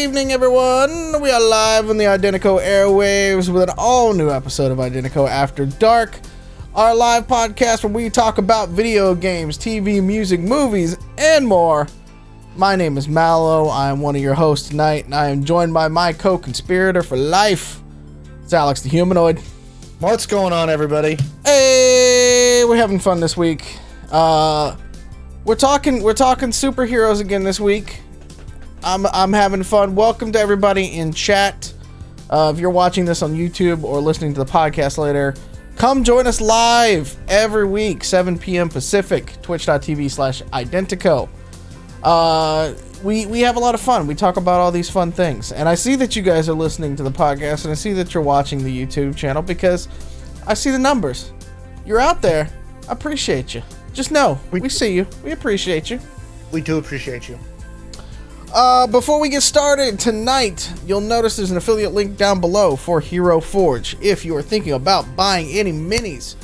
evening, everyone. We are live on the IDENTECO airwaves with an all-new episode of IDENTECO After Dark, our live podcast where we talk about video games, TV, music, movies, and more. My name is Mallo. I am one of your hosts tonight, and I am joined by my co-conspirator for life. It's Alex the Humanoid. What's going on, everybody? Hey, we're having fun this week. We're talking superheroes again this week. I'm having fun. Welcome to everybody in chat. If you're watching this on YouTube or listening to the podcast later, come join us live every week, 7 p.m. Pacific, twitch.tv/IDENTECO. We have a lot of fun. We talk about all these fun things. And I see that you guys are listening to the podcast, and I see that you're watching the YouTube channel because I see the numbers. You're out there. I appreciate you. Just know, we see you. We appreciate you. We do appreciate you. Before we get started tonight, you'll notice there's an affiliate link down below for Hero Forge. If you are thinking about buying any minis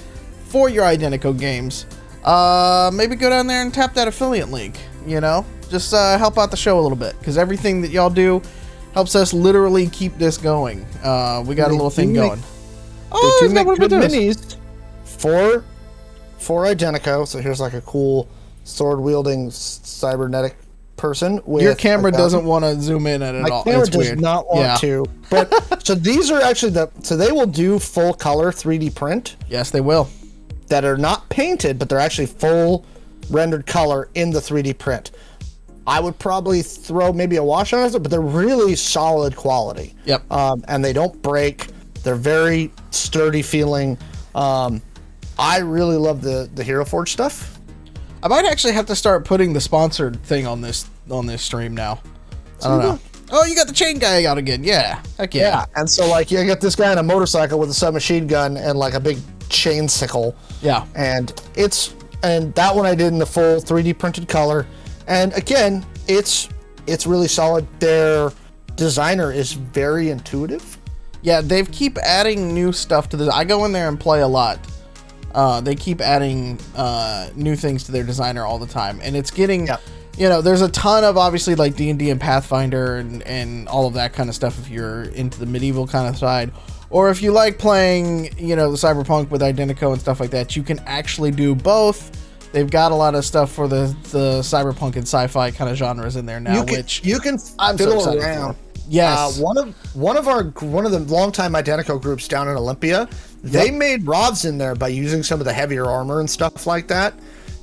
for your IDENTECO games, maybe go down there and tap that affiliate link, you know? Just help out the show a little bit, because everything that y'all do helps us literally keep this going. We got a little thing going. Oh, they do make good minis for IDENTECO. So here's like a cool sword-wielding cybernetic person with your camera doesn't want to zoom in at it my all. camera it's does weird. not want to, but so these are actually so they will do full color 3D print. Yes, they will. That are not painted, but they're actually full rendered color in the 3D print. I would probably throw maybe a wash on it, but they're really solid quality. Yep. And they don't break. They're very sturdy feeling. I really love the Hero Forge stuff. I might actually have to start putting the sponsored thing on this stream now. I don't know. Oh, you got the chain guy out again. Yeah. Heck yeah. Yeah. And so like you get this guy on a motorcycle with a submachine gun and like a big chain sickle. Yeah. And that one I did in the full 3D printed color. And again, it's really solid. Their designer is very intuitive. Yeah, they keep adding new stuff to this. I go in there and play a lot. They keep adding new things to their designer all the time, and it's getting, you know, there's a ton of obviously like D&D and Pathfinder and all of that kind of stuff if you're into the medieval kind of side, or if you like playing, you know, the cyberpunk with IDENTECO and stuff like that. You can actually do both. They've got a lot of stuff for the cyberpunk and sci-fi kind of genres in there now, you can fiddle around. Yes. One of the longtime IDENTECO groups down in Olympia, they made ROVs in there by using some of the heavier armor and stuff like that.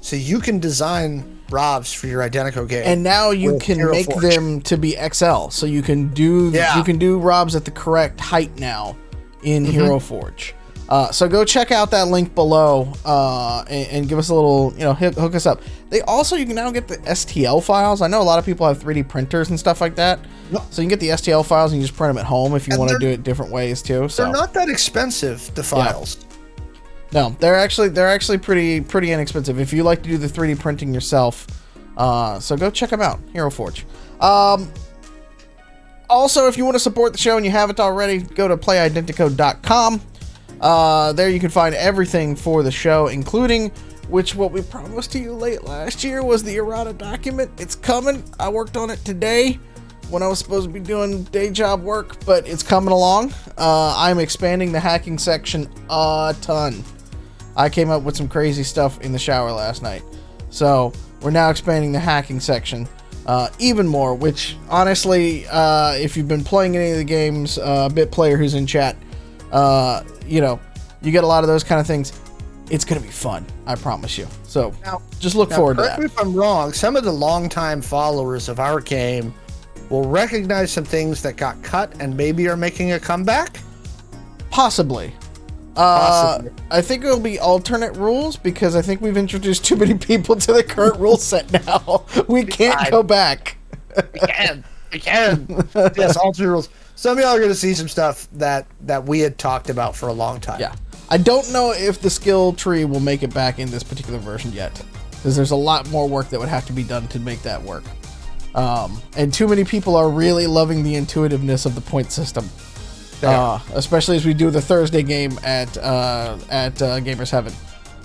So you can design ROVs for your IDENTECO game. And now you can make them to be XL. So you can do ROVs at the correct height now in Hero Forge. So go check out that link below and give us a little, you know, hook us up. You can now get the STL files. I know a lot of people have 3D printers and stuff like that. So you can get the STL files and you just print them at home if you want to do it different ways too. So they're not that expensive, the files. Yeah. No, they're actually pretty inexpensive if you like to do the 3D printing yourself. So go check them out, Hero Forge. Also, if you want to support the show and you haven't already, go to playidenteco.com. There you can find everything for the show, including what we promised to you late last year was the errata document. It's coming. I worked on it today when I was supposed to be doing day job work, but it's coming along. I'm expanding the hacking section a ton. I came up with some crazy stuff in the shower last night. So we're now expanding the hacking section even more, which honestly, if you've been playing any of the games, Bit Player who's in chat, you know, you get a lot of those kind of things. It's going to be fun. I promise you. So just look forward to that. Correct me if I'm wrong. Some of the longtime followers of our game will recognize some things that got cut and maybe are making a comeback. Possibly. I think it'll be alternate rules because I think we've introduced too many people to the current rule set now. We can't go back. We can. Yes, alternate rules. Some of y'all are going to see some stuff that we had talked about for a long time. Yeah. I don't know if the skill tree will make it back in this particular version yet, because there's a lot more work that would have to be done to make that work. And too many people are really loving the intuitiveness of the point system. Especially as we do the Thursday game at Gamers Heaven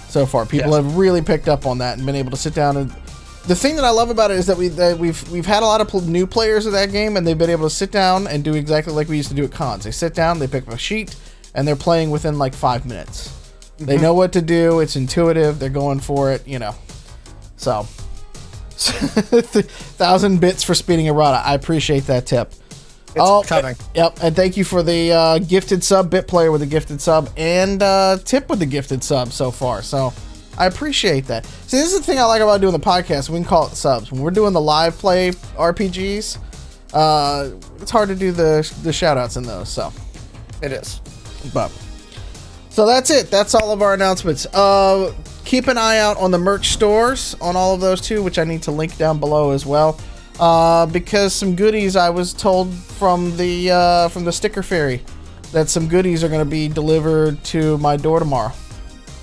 so far. People have really picked up on that and been able to sit down and the thing that I love about it is that we've had a lot of new players of that game, and they've been able to sit down and do exactly like we used to do at cons. They sit down, they pick up a sheet, and they're playing within like 5 minutes. They know what to do. It's intuitive. They're going for it, So, 1,000 bits for speeding errata. I appreciate that tip. It's coming. Yep, and thank you for the gifted sub, Bit Player with a gifted sub, and Tip with a gifted sub so far. So, I appreciate that. See, this is the thing I like about doing the podcast. We can call it subs. When we're doing the live play RPGs, it's hard to do the shout outs in those. So, it is. But so that's it. That's all of our announcements. Keep an eye out on the merch stores on all of those too, which I need to link down below as well. Because some goodies I was told from the Sticker Fairy that some goodies are going to be delivered to my door tomorrow.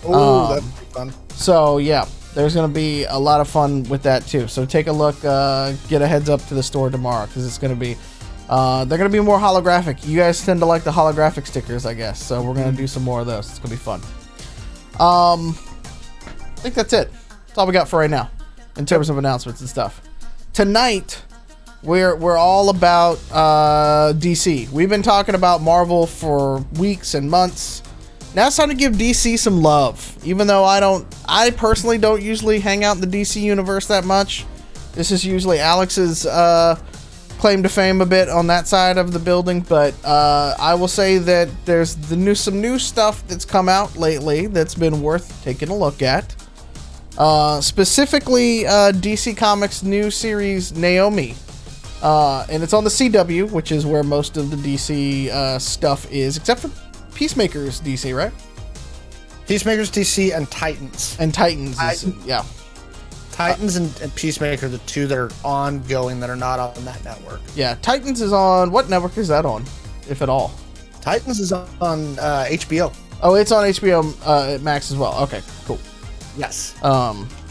Oh, that'd be fun. So yeah, there's going to be a lot of fun with that too. So take a look, get a heads up to the store tomorrow because it's going to be. They're going to be more holographic. You guys tend to like the holographic stickers, I guess. So we're going to do some more of those. It's going to be fun. I think that's it. That's all we got for right now in terms of announcements and stuff. Tonight, we're all about DC. We've been talking about Marvel for weeks and months. Now it's time to give DC some love. Even though I personally don't usually hang out in the DC universe that much. This is usually Alex's claim to fame a bit on that side of the building, but I will say that there's some new stuff that's come out lately that's been worth taking a look at. Specifically, DC Comics' new series Naomi, and it's on the CW, which is where most of the DC stuff is, except for Peacemaker's DC, right? Peacemaker's DC and Titans. And Titans, yeah. Titans and Peacemaker are the two that are ongoing that are not on that network. Yeah, Titans is on... What network is that on, if at all? Titans is on HBO. Oh, it's on HBO Max as well. Okay, cool. Yes.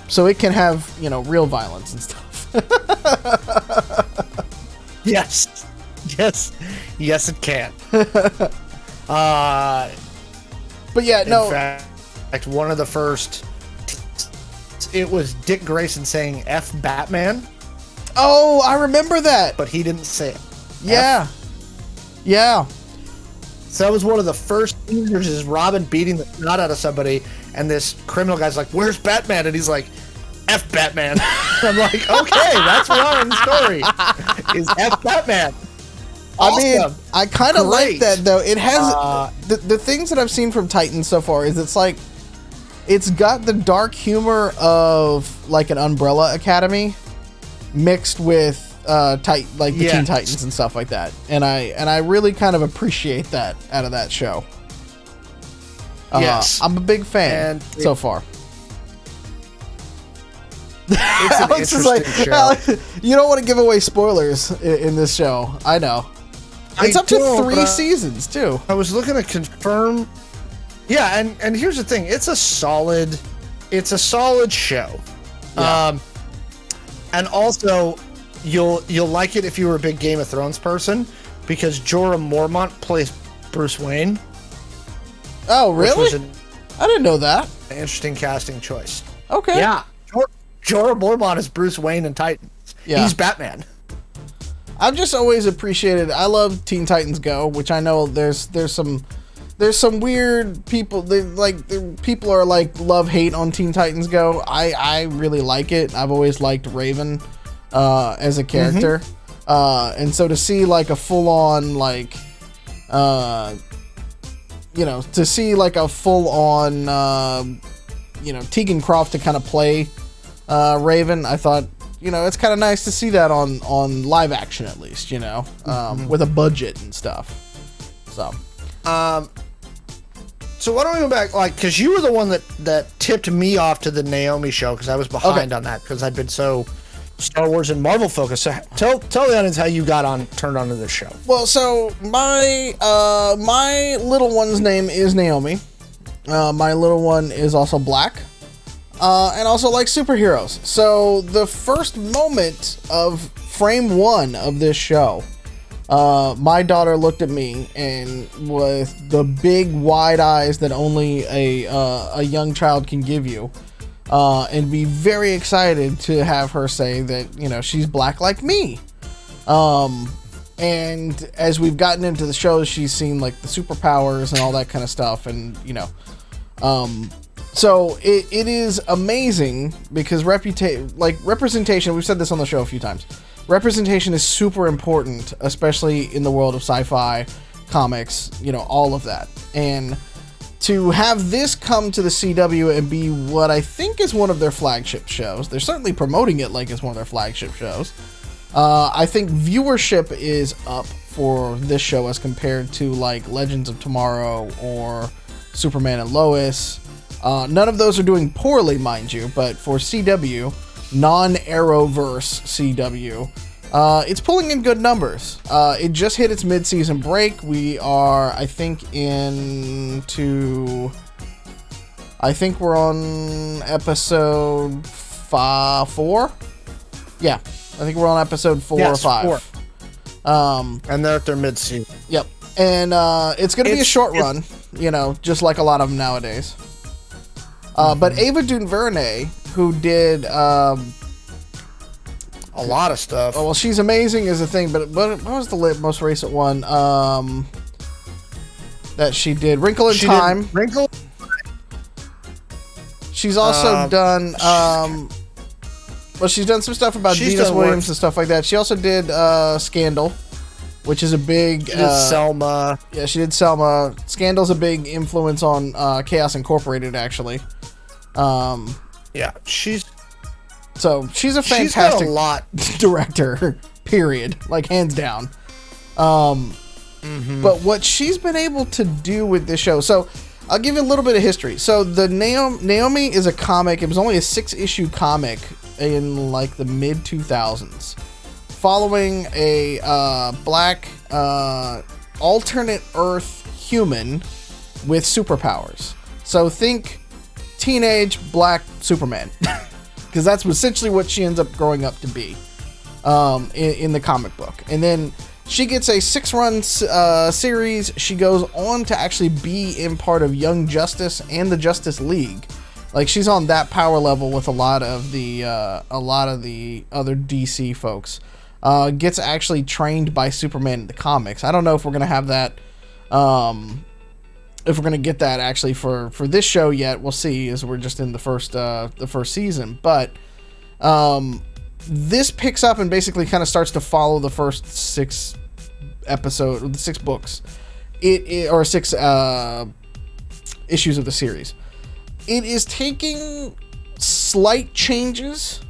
So it can have, real violence and stuff. Yes. Yes, it can. But yeah, no. In fact, one of the first... It was Dick Grayson saying F Batman. Oh, I remember that. But he didn't say it. Yeah. Yeah. So that was one of the first teasers, is Robin beating the snot out of somebody, and this criminal guy's like, "Where's Batman?" And he's like, "F Batman." I'm like, okay, that's Robin's story. Is F Batman. Awesome. I mean, I kind of like that, though. It has... the things that I've seen from Titans so far is it's got the dark humor of like an Umbrella Academy mixed with the Teen Titans and stuff like that, and I really kind of appreciate that out of that show. Yes, I'm a big fan so far. It's an interesting show. Alex, you don't want to give away spoilers in this show. I know. It's up to 3 seasons too. I was looking to confirm. Yeah, and here's the thing. It's a solid show. Yeah. And also you'll like it if you were a big Game of Thrones person, because Jorah Mormont plays Bruce Wayne. Oh, really? I didn't know that. An interesting casting choice. Okay. Yeah. Jorah Mormont is Bruce Wayne in Titans. Yeah. He's Batman. I've just always appreciated... I love Teen Titans Go, which I know there's some weird people. People are like love-hate on Teen Titans Go. I really like it. I've always liked Raven as a character. And so to see like a full-on Tegan Croft to kind of play Raven, I thought, it's kind of nice to see that on live action at least, with a budget and stuff. So why don't we go back, because you were the one that tipped me off to the Naomi show, because I was behind on that, because I'd been so Star Wars and Marvel focused. So tell the audience how you turned onto this show. Well, so my little one's name is Naomi. My little one is also black. And also like superheroes. So the first moment of frame 1 of this show, my daughter looked at me and with the big wide eyes that only a young child can give you, and be very excited to have her say that, you know, she's black like me. And as we've gotten into the show, she's seen like the superpowers and all that kind of stuff, and you know, so it is amazing because representation. We've said this on the show a few times. Representation is super important, especially in the world of sci-fi, comics, you know, all of that. And to have this come to the CW and be what I think is one of their flagship shows, they're certainly promoting it like it's one of their flagship shows. I think viewership is up for this show as compared to like Legends of Tomorrow or Superman and Lois. None of those are doing poorly, mind you, but for CW, non-Arrowverse CW, it's pulling in good numbers. It just hit its mid-season break. We are, I think we're on episode 4. Yeah, I think we're on episode 4 or 5. 4. And they're at their mid-season. Yep. And it's going to be a short run, you know, just like a lot of them nowadays. But Ava DuVernay, who did a lot of stuff. Oh, well, she's amazing is a thing, but what was the most recent one that she did? Wrinkle in Time. Wrinkle. She's also done. Well, she's done some stuff about Venus Williams and stuff like that. She also did Scandal, which is a big. She did Selma. Yeah, she did Selma. Scandal's a big influence on Chaos Incorporated, actually. Yeah, she's a fantastic got a lot. director. Period, like hands down. But what she's been able to do with this show, so I'll give you a little bit of history. So the Naomi is a comic. It was only a 6-issue comic in like the mid 2000s, following a black alternate Earth human with superpowers. So think teenage black Superman, because that's essentially what she ends up growing up to be in the comic book. And then she gets a 6-run series. She goes on to actually be in part of Young Justice and the Justice League. Like, she's on that power level with a lot of the other DC folks. Gets actually trained by Superman in the comics. I don't know if we're gonna have that. If we're gonna get that actually for this show yet, we'll see, as we're just in the first season. But this picks up and basically kind of starts to follow the first 6 books, or 6 issues of the series. It is taking slight changes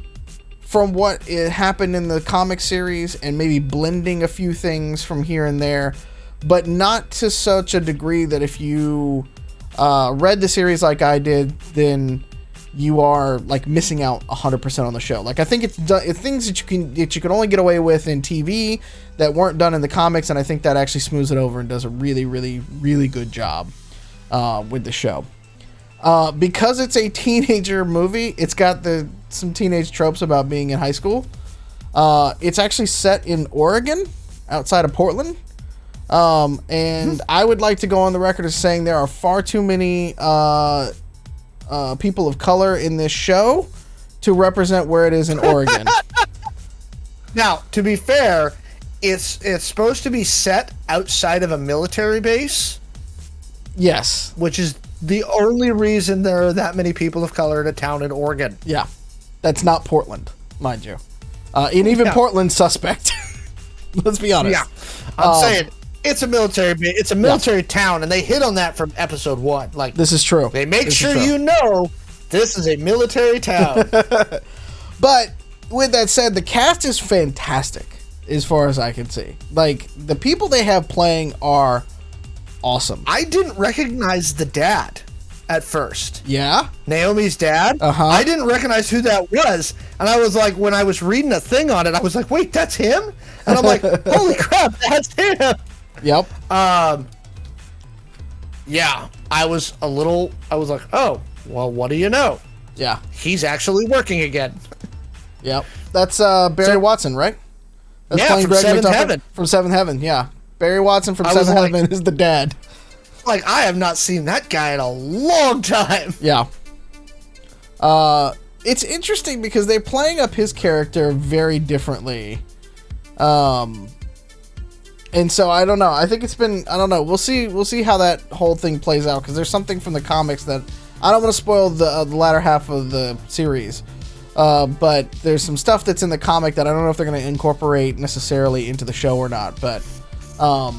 from what happened in the comic series and maybe blending a few things from here and there, but not to such a degree that if you read the series like I did, then you are like missing out 100% on the show. Like, I think it's things that you can only get away with in TV that weren't done in the comics, and I think that actually smooths it over and does a really, really, really good job with the show. Because it's a teenager movie, it's got some teenage tropes about being in high school. It's actually set in Oregon, outside of Portland. And I would like to go on the record as saying there are far too many people of color in this show to represent where it is in Oregon. Now, to be fair, it's supposed to be set outside of a military base. Yes. Which is the only reason there are that many people of color in a town in Oregon. Yeah. That's not Portland, mind you. And even Portland's suspect. Let's be honest. Yeah. I'm saying it's a military town, and they hit on that from episode 1. Like, this is true. They make sure you know this is a military town. But with that said, the cast is fantastic as far as I can see. Like, the people they have playing are awesome. I didn't recognize the dad at first. Yeah? Naomi's dad? Uh-huh. I didn't recognize who that was. And I was like, when I was reading a thing on it, I was like, wait, that's him? And I'm like, holy crap, that's him. Yep. Yeah. I was like, oh, well, what do you know? Yeah. He's actually working again. Yep. That's Barry Watson, right? That's from Seventh Heaven. From Seventh Heaven, yeah. Barry Watson from Seventh Heaven is the dad. Like, I have not seen that guy in a long time. Yeah. It's interesting because they're playing up his character very differently. And so I don't know. I think it's been, I don't know. We'll see how that whole thing plays out, because there's something from the comics that I don't want to spoil the latter half of the series. But there's some stuff that's in the comic that I don't know if they're going to incorporate necessarily into the show or not. But I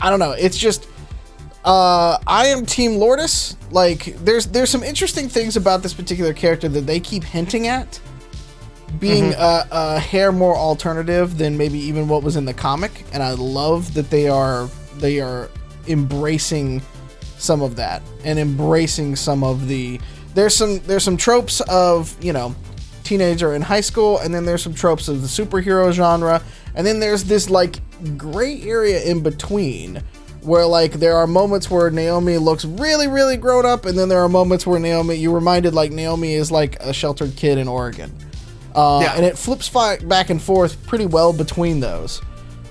don't know. It's just I am Team Lourdes. Like there's some interesting things about this particular character that they keep hinting at being a hair more alternative than maybe even what was in the comic, and I love that they are embracing some of that and embracing some of the there's some tropes of, you know, teenager in high school, and then there's some tropes of the superhero genre, and then there's this like gray area in between where like there are moments where Naomi looks really, really grown up, and then there are moments where you're reminded like Naomi is like a sheltered kid in Oregon. And it flips back and forth pretty well between those.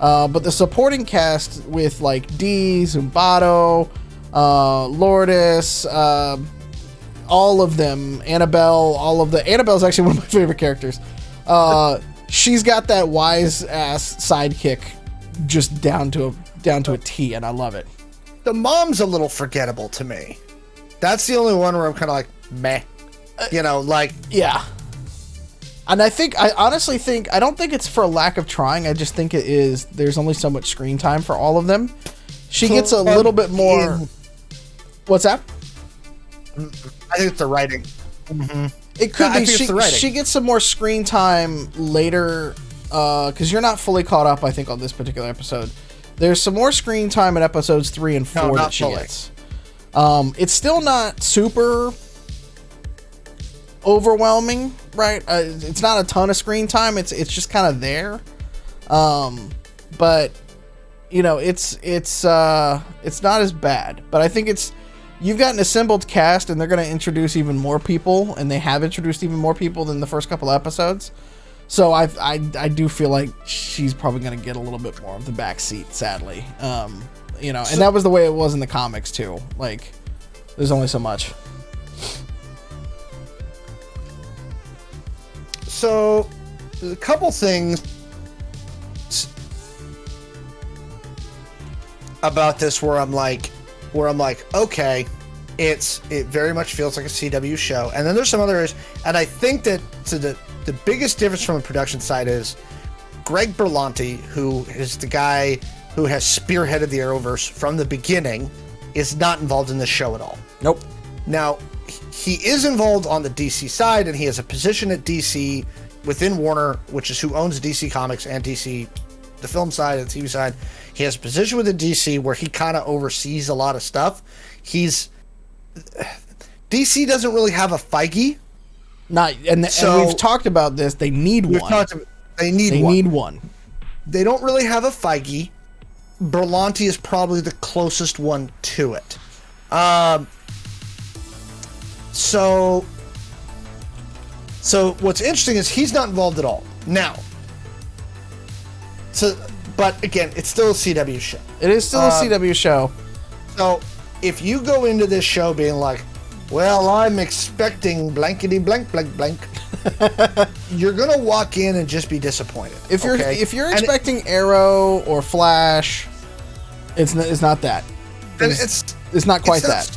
But the supporting cast with like Dee, Zumbato, Lourdes, all of them, Annabelle, Annabelle's actually one of my favorite characters. She's got that wise ass sidekick just down to a T, and I love it. The mom's a little forgettable to me. That's the only one where I'm kind of like, meh. You know, like... Yeah. And I honestly think, I don't think it's for lack of trying. I just think it is, there's only so much screen time for all of them. She gets a little bit more... What's that? I think it's the writing. Mm-hmm. It could be. She gets some more screen time later, because you're not fully caught up, I think, on this particular episode. There's some more screen time in episodes 3 and 4 that she gets. It's still not super overwhelming, right? It's not a ton of screen time. It's just kind of there. But you know, it's not as bad. But I think you've got an assembled cast, and they're going to introduce even more people, and they have introduced even more people than the first couple episodes. So I do feel like she's probably going to get a little bit more of the back seat, sadly. You know, and that was the way it was in the comics too. Like, there's only so much. So, a couple things about this where I'm like, okay, it very much feels like a CW show. And then there's some other areas, and I think that the biggest difference from the production side is Greg Berlanti, who is the guy who has spearheaded the Arrowverse from the beginning, is not involved in this show at all. Nope. Now, he is involved on the DC side, and he has a position at DC within Warner, which is who owns DC Comics and DC, the film side and the TV side. He has a position within DC where he kind of oversees a lot of stuff. DC doesn't really have a Feige. And we've talked about this. They need one. They need one. They don't really have a Feige. Berlanti is probably the closest one to it. So what's interesting is he's not involved at all now. But again, it's still a CW show. It is still a CW show. So if you go into this show being like, well, I'm expecting blankety blank blank blank, you're gonna walk in and just be disappointed. If you're expecting Arrow or Flash, it's not that. It's not quite that.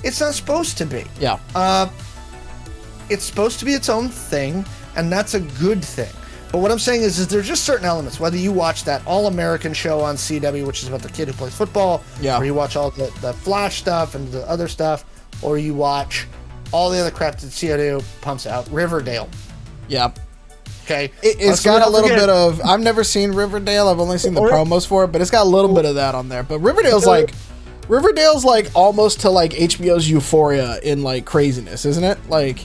It's not supposed to be. Yeah. It's supposed to be its own thing, and that's a good thing. But what I'm saying is there's just certain elements, whether you watch that All-American show on CW, which is about the kid who plays football, or you watch all the Flash stuff and the other stuff, or you watch all the other crap that CW pumps out, Riverdale. Yeah. Okay. It's got a little bit of... I've never seen Riverdale. I've only seen the promos for it, but it's got a little bit of that on there. But Riverdale's like almost to like HBO's Euphoria in like craziness, isn't it? Like,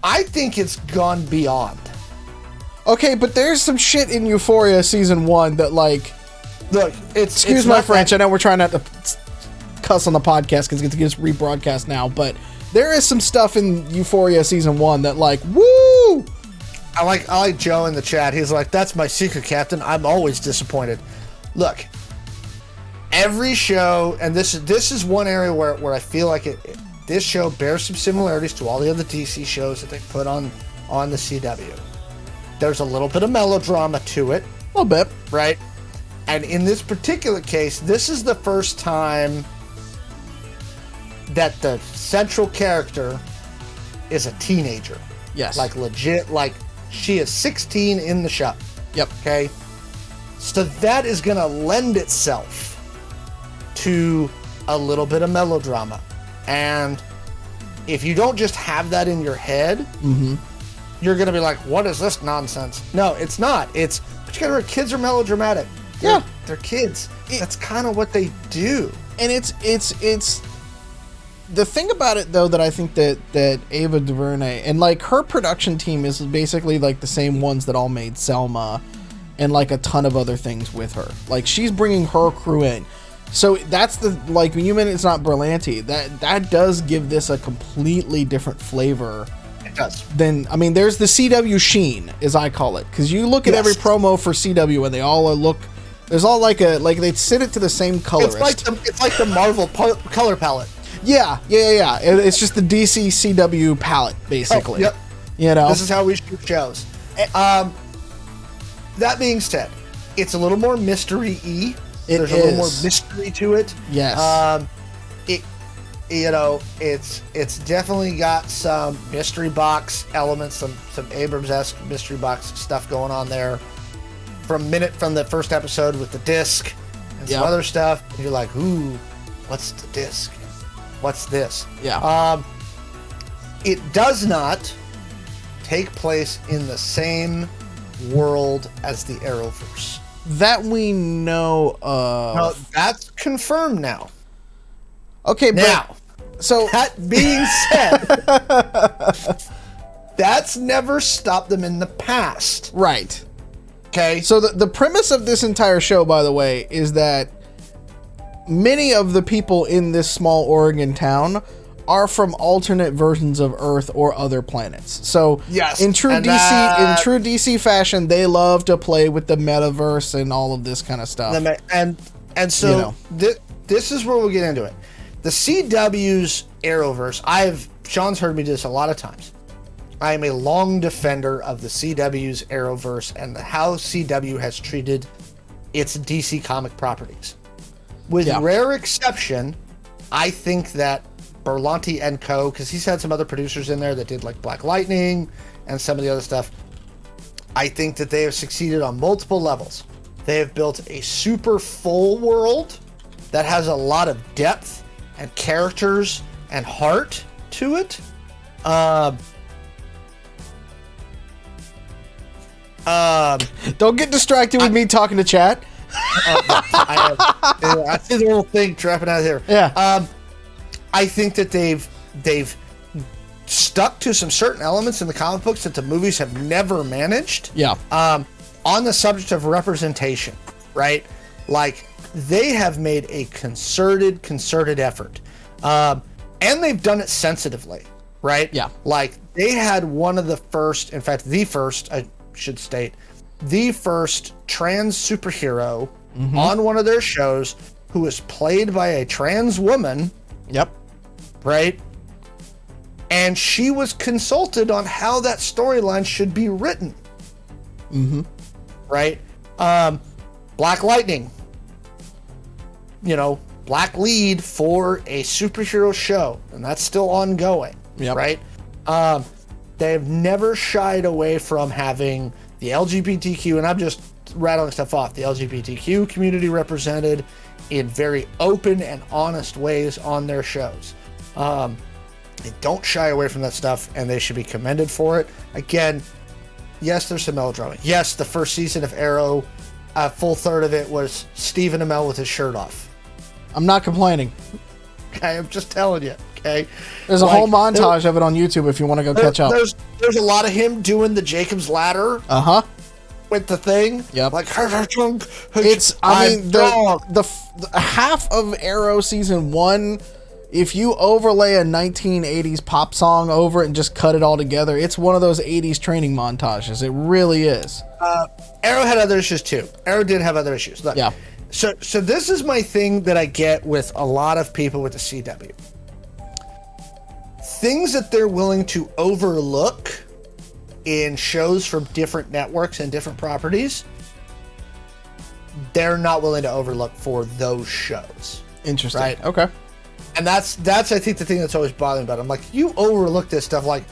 I think it's gone beyond. Okay, but there's some shit in Euphoria season 1 that like... Look, excuse my French, I know we're trying not to cuss on the podcast because it gets rebroadcast now, but there is some stuff in Euphoria season 1 that like, woo! I like Joe in the chat. He's like, that's my secret, Captain. I'm always disappointed. Look, every show, and this is one area where I feel like this show bears some similarities to all the other DC shows that they put on the CW. There's a little bit of melodrama to it. A little bit. Right? And in this particular case, this is the first time that the central character is a teenager. Yes. Like legit, like she is 16 in the show. Yep. Okay? So that is going to lend itself to a little bit of melodrama. And if you don't just have that in your head, you're going to be like, what is this nonsense? No, it's not. But you got to remember, kids are melodramatic. They're kids. That's kind of what they do. And it's the thing about it, though, that I think that Ava DuVernay and like her production team is basically like the same ones that all made Selma and like a ton of other things with her. Like she's bringing her crew in. So that's the, like, when you mean it's not Berlanti, that does give this a completely different flavor. It does. Than, I mean, there's the CW sheen, as I call it, because you look at every promo for CW and they all look, there's all like they sit it to the same colorist. It's like the Marvel color palette. Yeah. It's just the DC CW palette, basically. Yep. You know, this is how we shoot shows. That being said, it's a little more mystery-y. There's a little more mystery to it. Yes. It's definitely got some mystery box elements, some Abrams-esque mystery box stuff going on there. From the first episode with the disc and some other stuff, and you're like, ooh, what's the disc? What's this? Yeah. It does not take place in the same world as the Arrowverse. That we know of. No, that's confirmed now. Okay, now, so that being said, that's never stopped them in the past. Right. Okay. So the premise of this entire show, by the way, is that many of the people in this small Oregon town are from alternate versions of Earth or other planets. So yes, in true DC fashion, they love to play with the metaverse and all of this kind of stuff. And so this is where we'll get into it. The CW's Arrowverse. Sean's heard me do this a lot of times. I am a long defender of the CW's Arrowverse and how CW has treated its DC comic properties. With rare exception, I think that Berlanti and Co., because he's had some other producers in there that did like Black Lightning and some of the other stuff. I think that they have succeeded on multiple levels. They have built a super full world that has a lot of depth and characters and heart to it. Don't get distracted with me talking to chat. I see the little thing dropping out of here. Yeah. I think that they've stuck to some certain elements in the comic books that the movies have never managed. Yeah. On the subject of representation, right? Like, they have made a concerted effort. And they've done it sensitively, right? Yeah. Like, they had one of the first, in fact, the first, I should state, the first trans superhero on one of their shows who was played by a trans woman. Yep. Right? And she was consulted on how that storyline should be written. Right? Black Lightning. Black lead for a superhero show. And that's still ongoing. Yep. Right? They've never shied away from having the LGBTQ, and I'm just rattling stuff off, the LGBTQ community represented in very open and honest ways on their shows. They don't shy away from that stuff, and they should be commended for it. Again, yes, there's some melodrama. Yes, the first season of Arrow, a full third of it was Stephen Amell with his shirt off. I'm not complaining. Okay, I'm just telling you. Okay, there's a whole montage of it on YouTube if you want to go catch up. There's a lot of him doing the Jacob's Ladder. With the thing. Yep. Like, it's, the half of Arrow season 1, if you overlay a 1980s pop song over it and just cut it all together, it's one of those 80s training montages. It really is. Arrow had other issues too. Arrow did have other issues. Look, yeah. So this is my thing that I get with a lot of people with the CW. things that they're willing to overlook in shows from different networks and different properties, they're not willing to overlook for those shows. Interesting. Right? Okay. And that's I think the thing that's always bothering me about it. I'm like, you overlook this stuff. Like,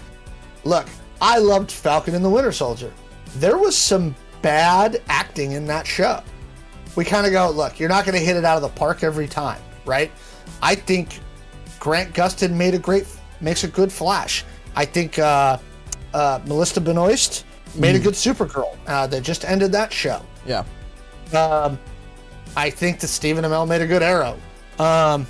look, I loved Falcon and the Winter Soldier. There was some bad acting in that show. We kind of go, look, you're not going to hit it out of the park every time, right? I think Grant Gustin makes a good Flash. I think Melissa Benoist made a good Supergirl. They just ended that show. Yeah. I think that Stephen Amell made a good Arrow. Because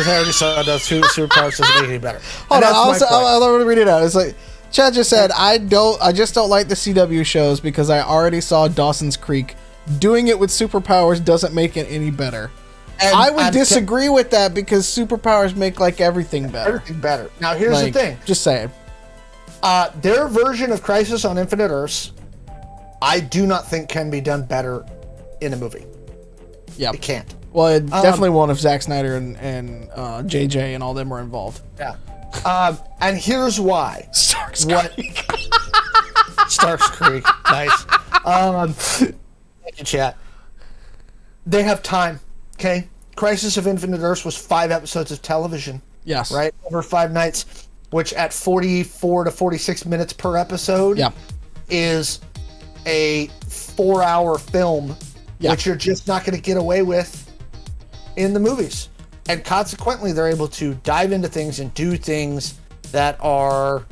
I already saw those superpowers doesn't make it any better. Hold on, I'll let me read it out. It's like Chad just said, I just don't like the CW shows because I already saw Dawson's Creek. Doing it with superpowers doesn't make it any better. And I would disagree with that because superpowers make like everything better. Everything better. Now here's the thing. Just saying. Their version of Crisis on Infinite Earths, I do not think can be done better in a movie. Yeah, it can't. Well, it definitely won't if Zack Snyder and JJ and all them were involved. Yeah. And here's why. Stark's Creek. Stark's Creek. Nice. Thank you, chat. They have time. Okay. Crisis of Infinite Earths was 5 episodes of television. Yes. Right? Over 5 nights, which at 44 to 46 minutes per episode is a 4-hour film, which you're just not going to get away with in the movies. And consequently, they're able to dive into things and do things that are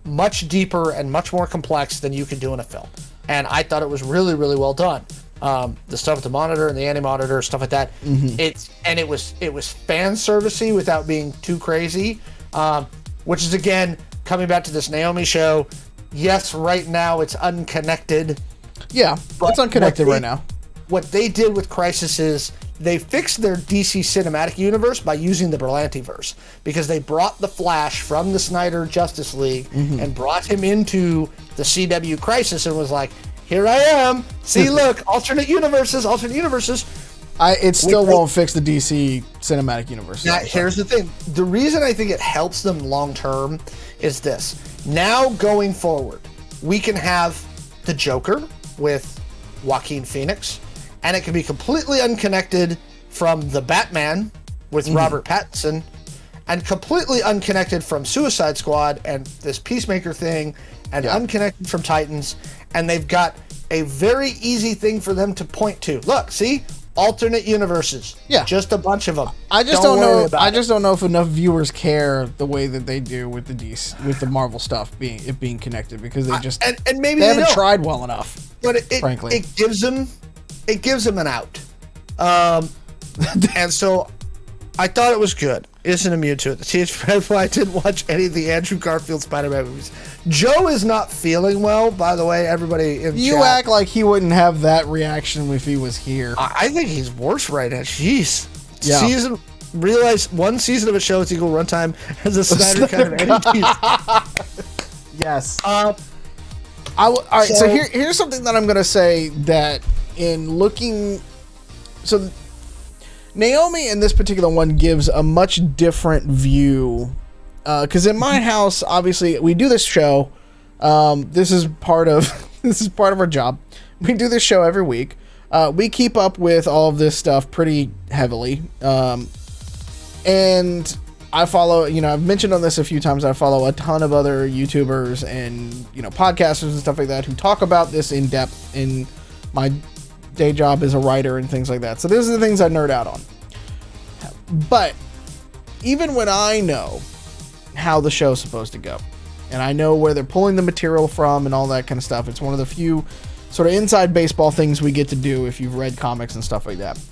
much deeper and much more complex than you can do in a film. And I thought it was really, really well done. The stuff with the monitor and the anti-monitor, stuff like that. Mm-hmm. It was fan servicey without being too crazy. Which is, again, coming back to this Naomi show. Yes, right now it's unconnected. Yeah, it's unconnected right now. What they did with Crisis is they fixed their DC cinematic universe by using the Berlantiverse, because they brought the Flash from the Snyder Justice League and brought him into the CW Crisis and was like, here I am. See, look, alternate universes. It still won't fix the DC cinematic universe. Now, here's the thing. The reason I think it helps them long term is this. Now going forward, we can have the Joker with Joaquin Phoenix, and it can be completely unconnected from the Batman with Robert Pattinson, and completely unconnected from Suicide Squad and this Peacemaker thing, and unconnected from Titans. And they've got a very easy thing for them to point to. Look, see? Alternate universes. Yeah. Just a bunch of them. I just don't know if enough viewers care the way that they do with the Marvel stuff being connected, because they just and maybe they haven't tried well enough. But frankly, it gives them an out. And so I thought it was good. Isn't immune to it. That's why I didn't watch any of the Andrew Garfield Spider-Man movies. Joe is not feeling well, by the way. Everybody in you chat. Act like he wouldn't have that reaction if he was here. I think he's worse right now. Jeez. Yeah. Realize one season of a show is equal runtime as a Snyder kind of any piece. Yes. All right. So here's something that I'm gonna say that in looking, so Naomi in this particular one gives a much different view, because in my house, obviously, we do this show. This is part of our job. We do this show every week. We keep up with all of this stuff pretty heavily, and I follow. I've mentioned on this a few times. I follow a ton of other YouTubers and podcasters and stuff like that who talk about this in depth. In my day job as a writer and things like that. So these are the things I nerd out on. But even when I know how the show's supposed to go, and I know where they're pulling the material from and all that kind of stuff, it's one of the few sort of inside baseball things we get to do if you've read comics and stuff like that.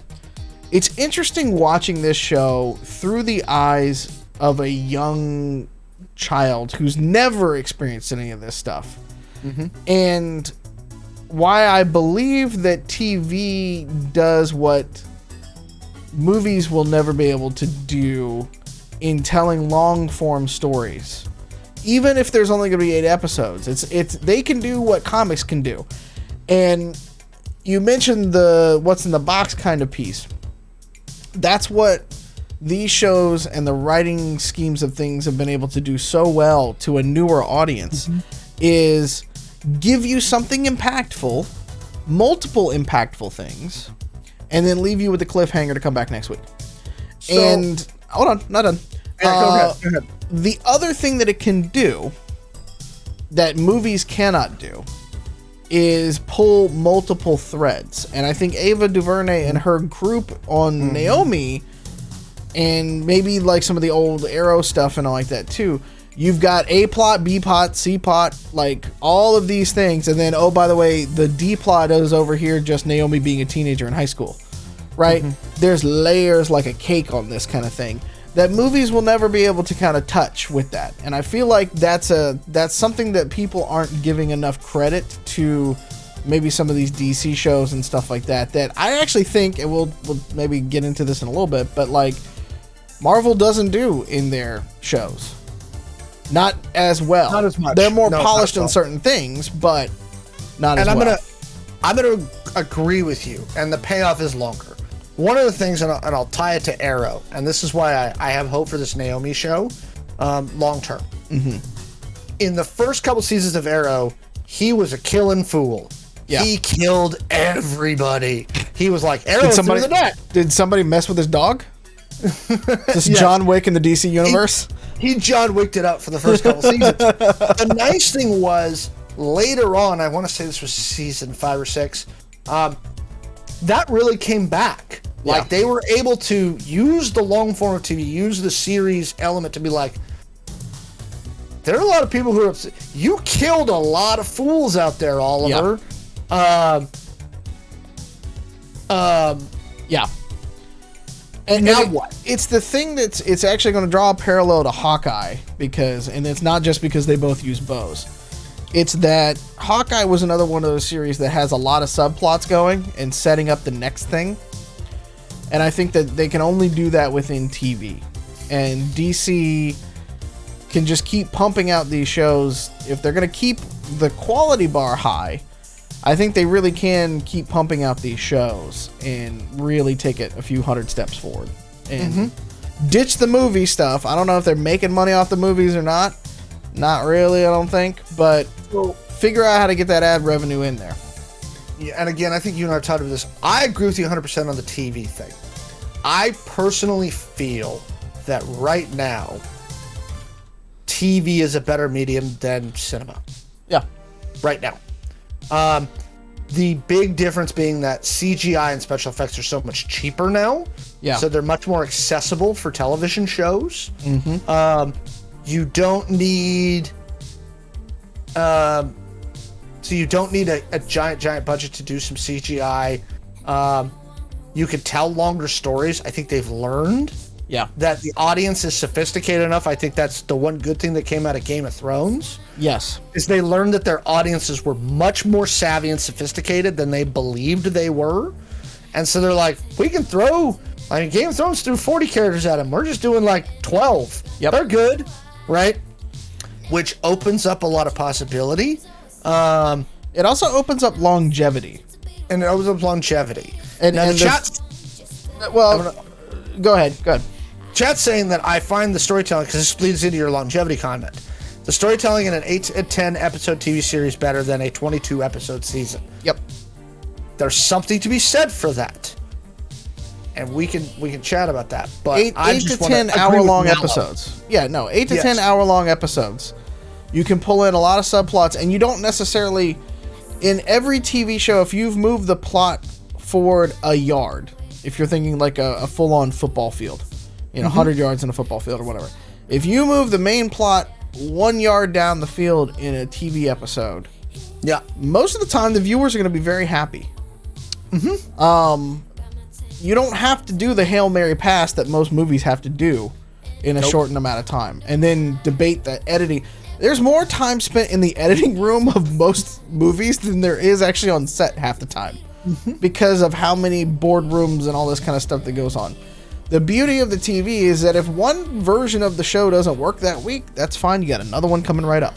It's interesting watching this show through the eyes of a young child who's never experienced any of this stuff. Mm-hmm. And why I believe that TV does what movies will never be able to do in telling long form stories. Even if there's only going to be 8 episodes, they can do what comics can do. And you mentioned the what's in the box kind of piece. That's what these shows and the writing schemes of things have been able to do so well to a newer audience is give you something impactful, multiple impactful things, and then leave you with a cliffhanger to come back next week. So, and hold on, not done. Yeah, go ahead. The other thing that it can do that movies cannot do is pull multiple threads. And I think Ava DuVernay and her group on Naomi, and maybe like some of the old Arrow stuff and all like that too, you've got A plot, B plot, C plot, like all of these things. And then, oh, by the way, the D plot is over here, just Naomi being a teenager in high school, right? There's layers like a cake on this kind of thing that movies will never be able to kind of touch with that. And I feel like that's something that people aren't giving enough credit to maybe some of these DC shows and stuff like that, that I actually think, and we'll maybe get into this in a little bit, but like Marvel doesn't do in their shows. Not as well. Not as much. They're more polished in certain things, but not as well. I'm gonna agree with you, and the payoff is longer. One of the things, and I'll tie it to Arrow, and this is why I have hope for this Naomi show, long term. In the first couple seasons of Arrow, he was a killing fool. Yeah. He killed everybody. He was like, Arrow through the net. Did somebody mess with his dog? This John Wick in the DC universe? He John Wicked it up for the first couple seasons. The nice thing was, later on, I want to say this was season 5 or 6, that really came back. Like, they were able to use the long form of TV, use the series element to be like, there are a lot of people who are upset. You killed a lot of fools out there, Oliver. Yeah. And now what? It's the thing it's actually going to draw a parallel to Hawkeye, and it's not just because they both use bows. It's that Hawkeye was another one of those series that has a lot of subplots going and setting up the next thing. And I think that they can only do that within TV. And DC can just keep pumping out these shows. If they're going to keep the quality bar high, I think they really can keep pumping out these shows and really take it a few hundred steps forward. And ditch the movie stuff. I don't know if they're making money off the movies or not. Not really, I don't think. But figure out how to get that ad revenue in there. Yeah, and again, I think you and I have talked about this. I agree with you 100% on the TV thing. I personally feel that right now, TV is a better medium than cinema. Yeah. Right now. The big difference being that CGI and special effects are so much cheaper now. Yeah. So they're much more accessible for television shows. You don't need... So you don't need a giant budget to do some CGI. You could tell longer stories. I think they've learned that the audience is sophisticated enough. I think that's the one good thing that came out of Game of Thrones. Yes. Is they learned that their audiences were much more savvy and sophisticated than they believed they were. And so they're like, we can throw... I mean, Game of Thrones threw 40 characters at them. We're just doing like 12. Yep. They're good, right? Which opens up a lot of possibility. It also opens up longevity. And it opens up longevity. And now, the chat... Well, go ahead. Chat's saying that I find the storytelling, because this leads into your longevity comment, the storytelling in an 8 to 10 episode TV series better than a 22 episode season. Yep. There's something to be said for that. And we can chat about that. But 8 to 10 hour long episodes. Yeah, no, 8 to 10 hour long episodes. You can pull in a lot of subplots, and you don't necessarily... In every TV show, if you've moved the plot forward a yard, if you're thinking like a full-on football field, 100 yards in a football field or whatever. If you move the main plot 1 yard down the field in a TV episode, most of the time the viewers are going to be very happy. You don't have to do the Hail Mary pass that most movies have to do in a shortened amount of time, and then debate the editing. There's more time spent in the editing room of most movies than there is actually on set half the time, because of how many boardrooms and all this kind of stuff that goes on. The beauty of the TV is that if one version of the show doesn't work that week, that's fine. You got another one coming right up,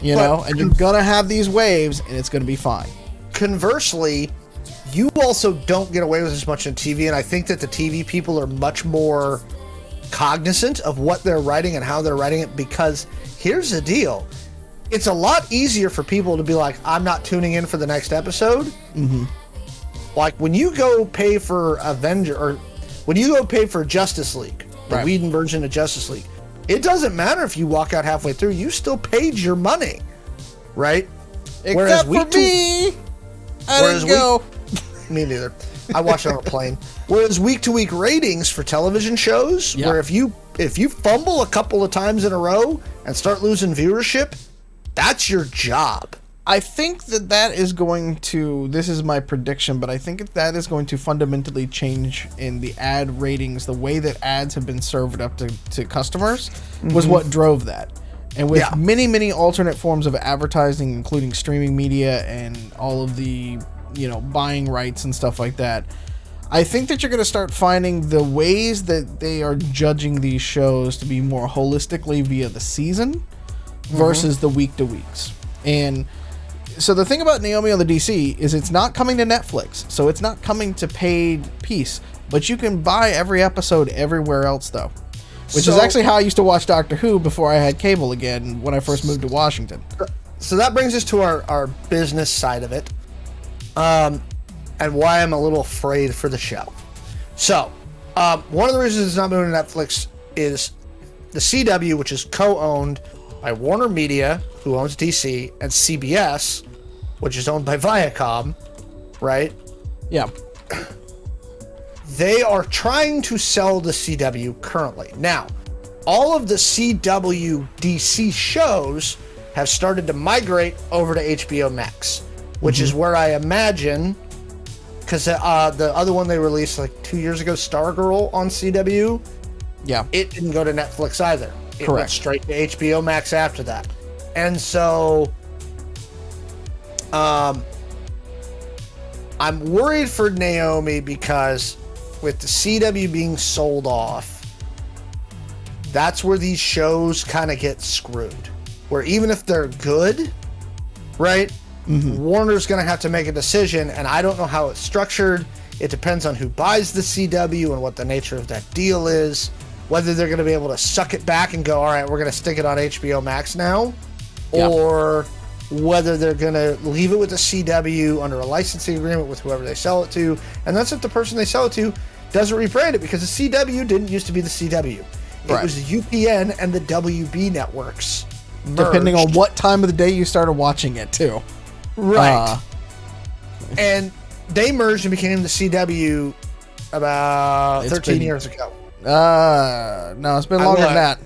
and you're gonna have these waves, and it's gonna be fine. Conversely, you also don't get away with as much on TV, and I think that the TV people are much more cognizant of what they're writing and how they're writing it, because here's the deal. It's a lot easier for people to be like, I'm not tuning in for the next episode. Mm-hmm. Like when you go pay for Avenger, or when you go pay for Justice League, the Right. Whedon version of Justice League, it doesn't matter if you walk out halfway through, you still paid your money, right? Except for me. I didn't go. Me neither. I watched it on a plane. Whereas week-to-week ratings for television shows, Yeah. where if you fumble a couple of times in a row and start losing viewership, that's your job. I think that is going to, this is my prediction, but I think that is going to fundamentally change in the ad ratings. The way that ads have been served up to customers was what drove that. And with many alternate forms of advertising, including streaming media and all of the, buying rights and stuff like that, I think that you're going to start finding the ways that they are judging these shows to be more holistically via the season versus the week to weeks. And so the thing about Naomi on the DC is it's not coming to Netflix, so it's not coming to paid piece, but you can buy every episode everywhere else though, which is actually how I used to watch Doctor Who before I had cable again when I first moved to Washington. So that brings us to our business side of it, and why I'm a little afraid for the show. So one of the reasons it's not moving to Netflix is the CW, which is co-owned by Warner Media, who owns DC, and CBS, which is owned by Viacom, right? Yeah. They are trying to sell the CW currently. Now, all of the CW DC shows have started to migrate over to HBO Max, which is where I imagine, because the other one they released like 2 years ago, Stargirl on CW, it didn't go to Netflix either. It went straight to HBO Max after that. And so I'm worried for Naomi because with the CW being sold off, that's where these shows kind of get screwed. Where even if they're good, right, Warner's going to have to make a decision, and I don't know how it's structured. It depends on who buys the CW and what the nature of that deal is. Whether they're going to be able to suck it back and go, all right, we're going to stick it on HBO Max now, or whether they're going to leave it with the CW under a licensing agreement with whoever they sell it to, and that's if the person they sell it to doesn't rebrand it, because the CW didn't used to be the CW. It was the UPN and the WB networks merged. Depending on what time of the day you started watching it, too. Right. And they merged and became the CW about 13 years ago. No, it's been longer than that.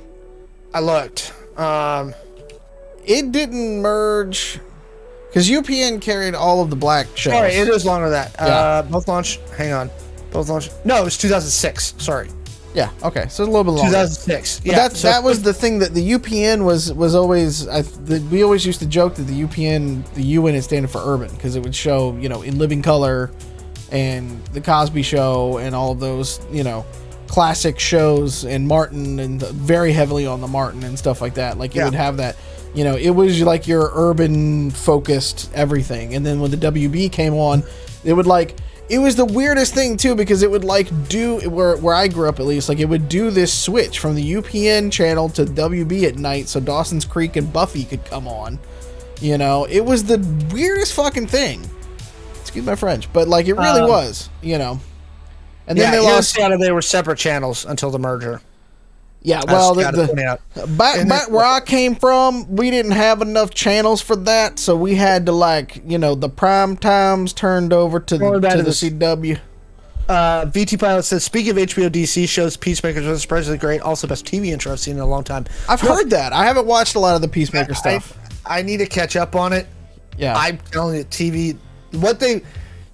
I looked. It didn't merge because UPN carried all of the black shows. Sorry, it is longer than that. Both launched. Hang on. Both launched. No, it was 2006. Sorry. Yeah. Okay. So it's a little bit longer. 2006. But that was the thing that the UPN was always. We always used to joke that the UPN, the UN is standing for urban, because it would show In Living Color, and the Cosby Show, and all of those classic shows, and Martin, and very heavily on the Martin and stuff like that. Like it would have that. It was like your urban focused everything. And then when the WB came on, it would it was the weirdest thing too, because it would do where I grew up, at least, it would do this switch from the UPN channel to WB at night so Dawson's Creek and Buffy could come on. It was the weirdest fucking thing. Excuse my French, but it really was, And then they were separate channels until the merger. Yeah, well, back where I came from, we didn't have enough channels for that, so we had to the prime times turned over to the CW. VT Pilot says, speaking of HBO DC shows, Peacemakers was surprisingly great. Also, best TV intro I've seen in a long time. I've heard that. I haven't watched a lot of the Peacemaker stuff. I need to catch up on it. Yeah, I'm telling you, TV.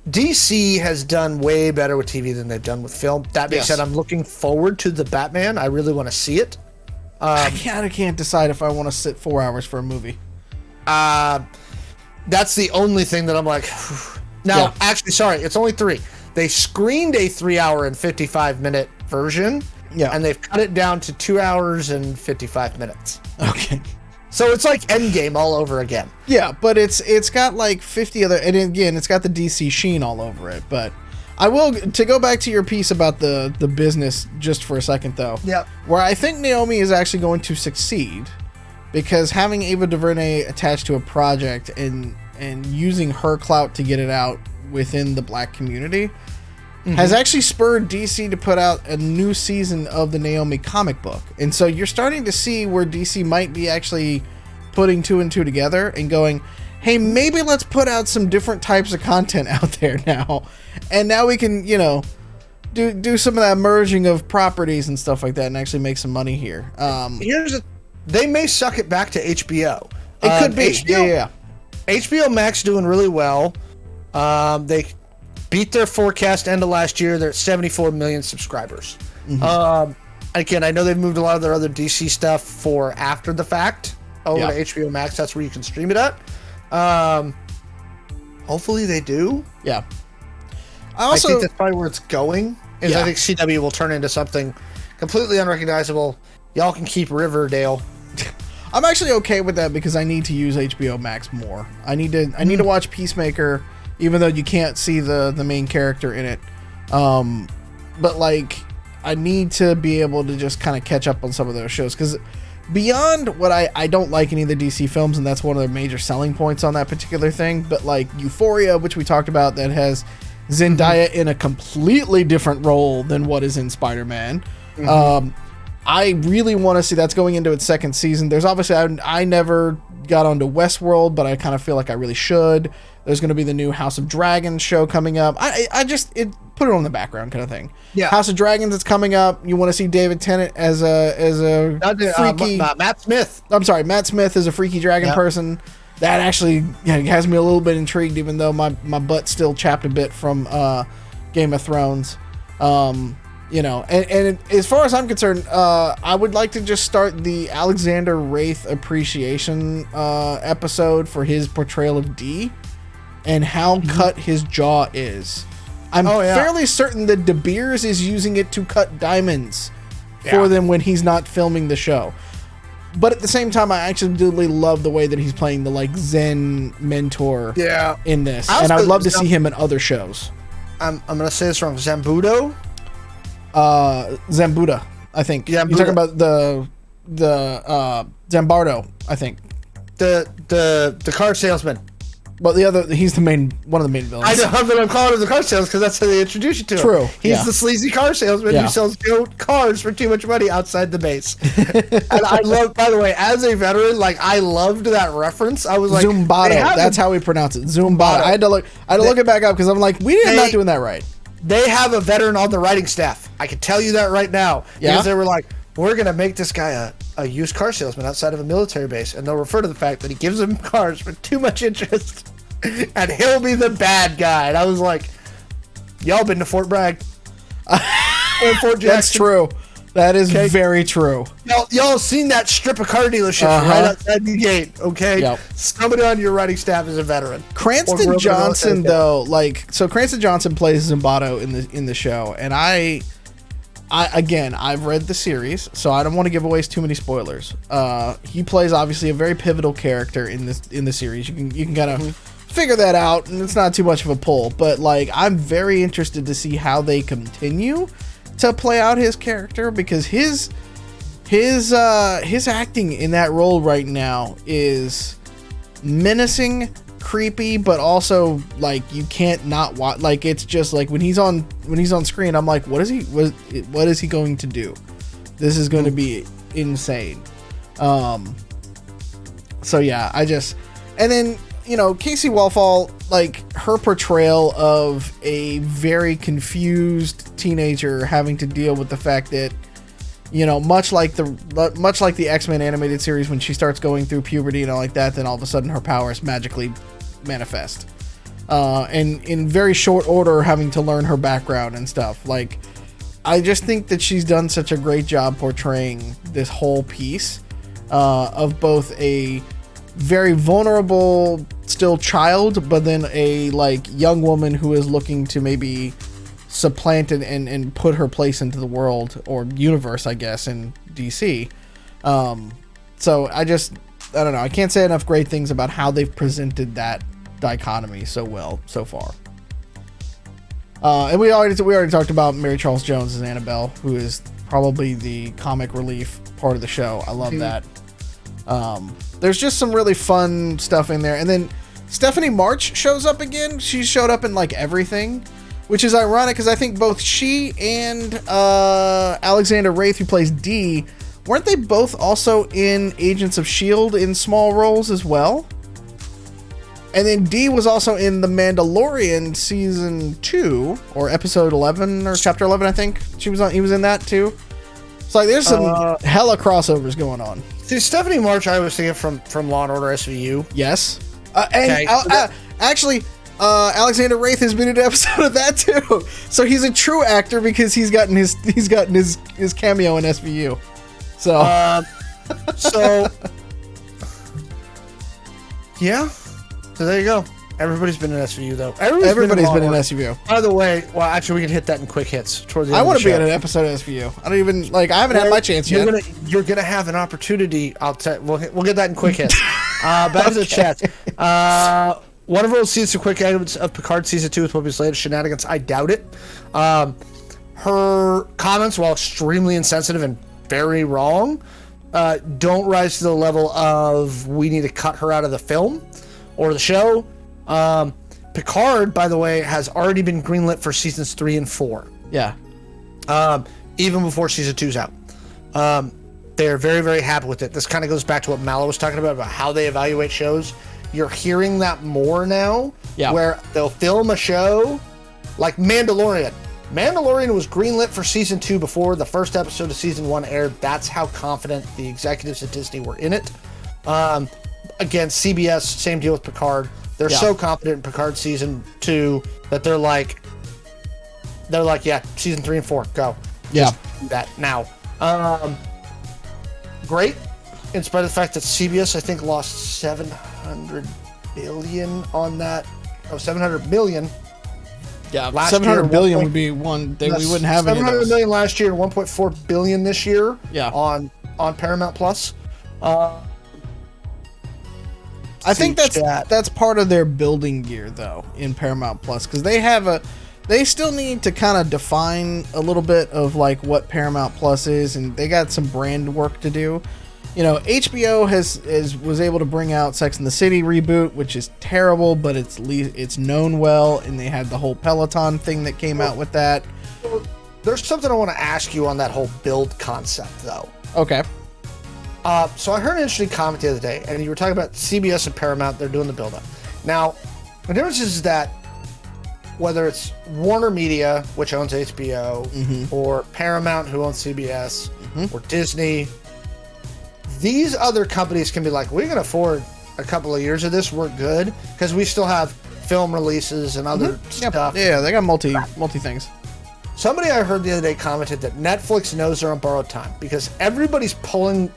DC has done way better with TV than they've done with film. That being said, I'm looking forward to the Batman. I really want to see it. I can't decide if I want to sit 4 hours for a movie. That's the only thing that I'm like. Now, actually, sorry, it's only 3. They screened a 3-hour and 55-minute version. Yeah, and they've cut it down to 2 hours and 55 minutes. Okay. So it's like Endgame all over again. Yeah, but it's got 50 other, and again, it's got the DC sheen all over it. But I will, to go back to your piece about the business just for a second, though. Yeah. Where I think Naomi is actually going to succeed, because having Ava DuVernay attached to a project and using her clout to get it out within the black community has actually spurred DC to put out a new season of the Naomi comic book. And so you're starting to see where DC might be actually putting 2 and 2 together and going, hey, maybe let's put out some different types of content out there now. And now we can, do some of that merging of properties and stuff like that and actually make some money here. They may suck it back to HBO. It could be. Yeah. HBO Max doing really well. They beat their forecast end of last year. They're at 74 million subscribers. Again, I know they've moved a lot of their other DC stuff for after the fact over to HBO Max. That's where you can stream it at. Hopefully they do. Yeah. I think that's probably where it's going. I think CW will turn into something completely unrecognizable. Y'all can keep Riverdale. I'm actually okay with that because I need to use HBO Max more. I need to watch Peacemaker, even though you can't see the main character in it. But like, I need to be able to just kind of catch up on some of those shows, because beyond what I don't like any of the DC films, and that's one of the major selling points on that particular thing. But like Euphoria, which we talked about, that has Zendaya in a completely different role than what is in Spider-Man. I really want to see that's going into its second season. There's obviously, I never got onto Westworld, but I kind of feel like I really should. There's going to be the new House of Dragons show coming up. I just put it on the background kind of thing. Yeah. House of Dragons is coming up. You want to see David Tennant as a freaky Matt Smith. I'm sorry, Matt Smith is a freaky dragon person. That actually has me a little bit intrigued, even though my butt's still chapped a bit from Game of Thrones. And as far as I'm concerned, I would like to just start the Alexander Wraith appreciation episode for his portrayal of D and how cut his jaw is. I'm fairly certain that De Beers is using it to cut diamonds for them when he's not filming the show. But at the same time, I actually really love the way that he's playing the like Zen mentor in this. And I'd love to see him in other shows. I'm going to say this wrong. Zambudo? Zambuda, I think. You're talking about the Zambardo, I think. The car salesman. But he's one of the main villains. I know, but I'm calling him the car salesman because that's how they introduce you to him. True. He's the sleazy car salesman who sells cars for too much money outside the base. And I love, by the way, as a veteran, like I loved that reference. I was like, Zumbado. That's how we pronounce it. Zumbado. I had to look it back up because I'm like, we're not doing that right. They have a veteran on the writing staff. I can tell you that right now. Yeah. Because they were like, we're going to make this guy a used car salesman outside of a military base. And they'll refer to the fact that he gives them cars for too much interest. And he'll be the bad guy. And I was like, y'all been to Fort Bragg. Fort Jackson. That's true. That is very true. Y'all seen that strip of car dealerships right outside the gate, okay? Yep. Somebody on your writing staff is a veteran. Cranston Johnson, though, Cranston Johnson plays Zimbardo in the show, and I've read the series, so I don't want to give away too many spoilers. He plays obviously a very pivotal character in the series. You can kind of figure that out, and it's not too much of a pull. But like, I'm very interested to see how they continue to play out his character, because his acting in that role right now is menacing, creepy, but also like you can't not watch. Like, it's just like when he's on screen, I'm like, what is he going to do? This is going to be insane. So yeah, and then Casey Wellfall, like her portrayal of a very confused teenager having to deal with the fact that, much like the X-Men animated series, when she starts going through puberty and all like that, then all of a sudden her powers magically manifest. And in very short order, having to learn her background and stuff. Like, I just think that she's done such a great job portraying this whole piece of both a very vulnerable still child, but then a like young woman who is looking to maybe supplant and put her place into the world or universe, I guess, in DC. So I don't know. I can't say enough great things about how they've presented that dichotomy so well so far. And we already talked about Mary Charles Jones as Annabelle, who is probably the comic relief part of the show. I love that. There's just some really fun stuff in there. And then Stephanie March shows up again. She showed up in like everything, which is ironic because I think both she and Alexander Wraith, who plays Dee, weren't they both also in Agents of S.H.I.E.L.D. in small roles as well? And then Dee was also in The Mandalorian season 2 or episode 11 or chapter 11, I think. He was in that too. It's like there's some hella crossovers going on. See, Stephanie March, I was thinking from Law and Order SVU. Yes. Actually, Alexander Wraith has been in an episode of that too. So he's a true actor because he's gotten his cameo in SVU. So yeah. So there you go. Everybody's been in SVU though. Everybody's been in SVU. By the way, well, actually, we can hit that in quick hits toward the end. I want to be in an episode of SVU. I don't even I haven't had my chance yet. You're gonna have an opportunity. We'll get that in quick hits. Back to the chat. One of us sees the quick items of Picard season 2 with what was latest shenanigans. I doubt it. Her comments, while extremely insensitive and very wrong, don't rise to the level of we need to cut her out of the film or the show. Picard, by the way, has already been greenlit for seasons 3 and 4. Yeah. Even before season 2's out. They're very, very happy with it. This kind of goes back to what Mallo was talking about how they evaluate shows. You're hearing that more now, where they'll film a show like Mandalorian. Mandalorian was greenlit for season 2 before the first episode of season 1 aired. That's how confident the executives at Disney were in it. Again, CBS, same deal with Picard. They're so confident in Picard season 2 that they're like, yeah, season 3 and 4, go. Yeah. Just do that now. Great. In spite of the fact that CBS, I think, lost $700 billion on that. Oh, 700 million. Yeah, 700 billion would be one thing we wouldn't have any of those. 700 million last year and 1.4 billion this year. Yeah. On Paramount Plus. I think that's part of their building gear though in Paramount Plus, because they still need to kind of define a little bit of like what Paramount Plus is, and they got some brand work to do. You know, HBO was able to bring out Sex and the City reboot, which is terrible, but it's known well, and they had the whole Peloton thing that came out with that. There's something I want to ask you on that whole build concept, though. Okay. So I heard an interesting comment the other day, and you were talking about CBS and Paramount. They're doing the build-up. Now, the difference is that whether it's Warner Media, which owns HBO, or Paramount, who owns CBS, or Disney, these other companies can be like, we can afford a couple of years of this, we're good, because we still have film releases and other stuff. Yeah, they got multi things. Somebody I heard the other day commented that Netflix knows they're on borrowed time because everybody's pulling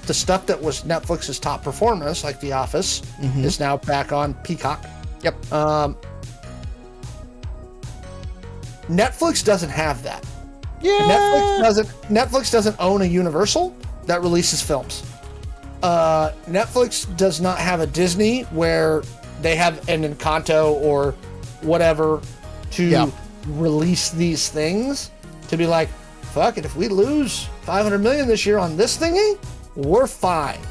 the stuff that was Netflix's top performers, like The Office, is now back on Peacock. Yep. Netflix doesn't have that. Yeah. Netflix doesn't own a Universal that releases films. Netflix does not have a Disney where they have an Encanto or whatever to release these things, to be like, fuck it, if we lose 500 million this year on this thingy, we're fine.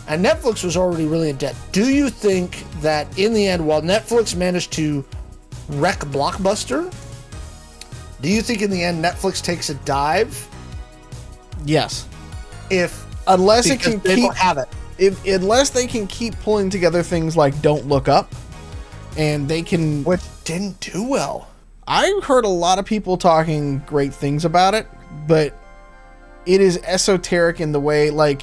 And Netflix was already really in debt. Do you think that in the end, while Netflix managed to wreck Blockbuster, do you think in the end Netflix takes a dive? Yes. Unless they can keep pulling together things like Don't Look Up, and they can, which didn't do well. I heard a lot of people talking great things about it, but it is esoteric in the way, like,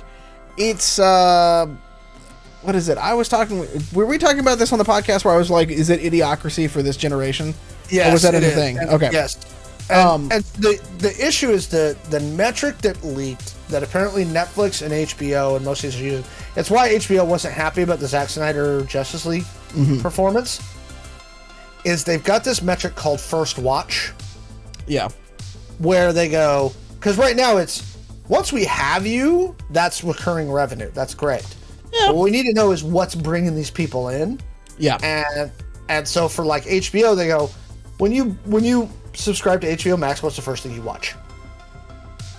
it's what is it? Were we talking about this on the podcast where I was like, is it Idiocracy for this generation? Yes. Or was that anything? Okay. Yes. And the issue is the metric that leaked that apparently Netflix and HBO and most of these are using. It's why HBO wasn't happy about the Zack Snyder Justice League performance. Is they've got this metric called First Watch. Yeah. Where they go, because right now it's once we have you, that's recurring revenue. That's great. Yeah. But what we need to know is what's bringing these people in. Yeah. And so for like HBO, they go, when you subscribe to HBO Max, what's the first thing you watch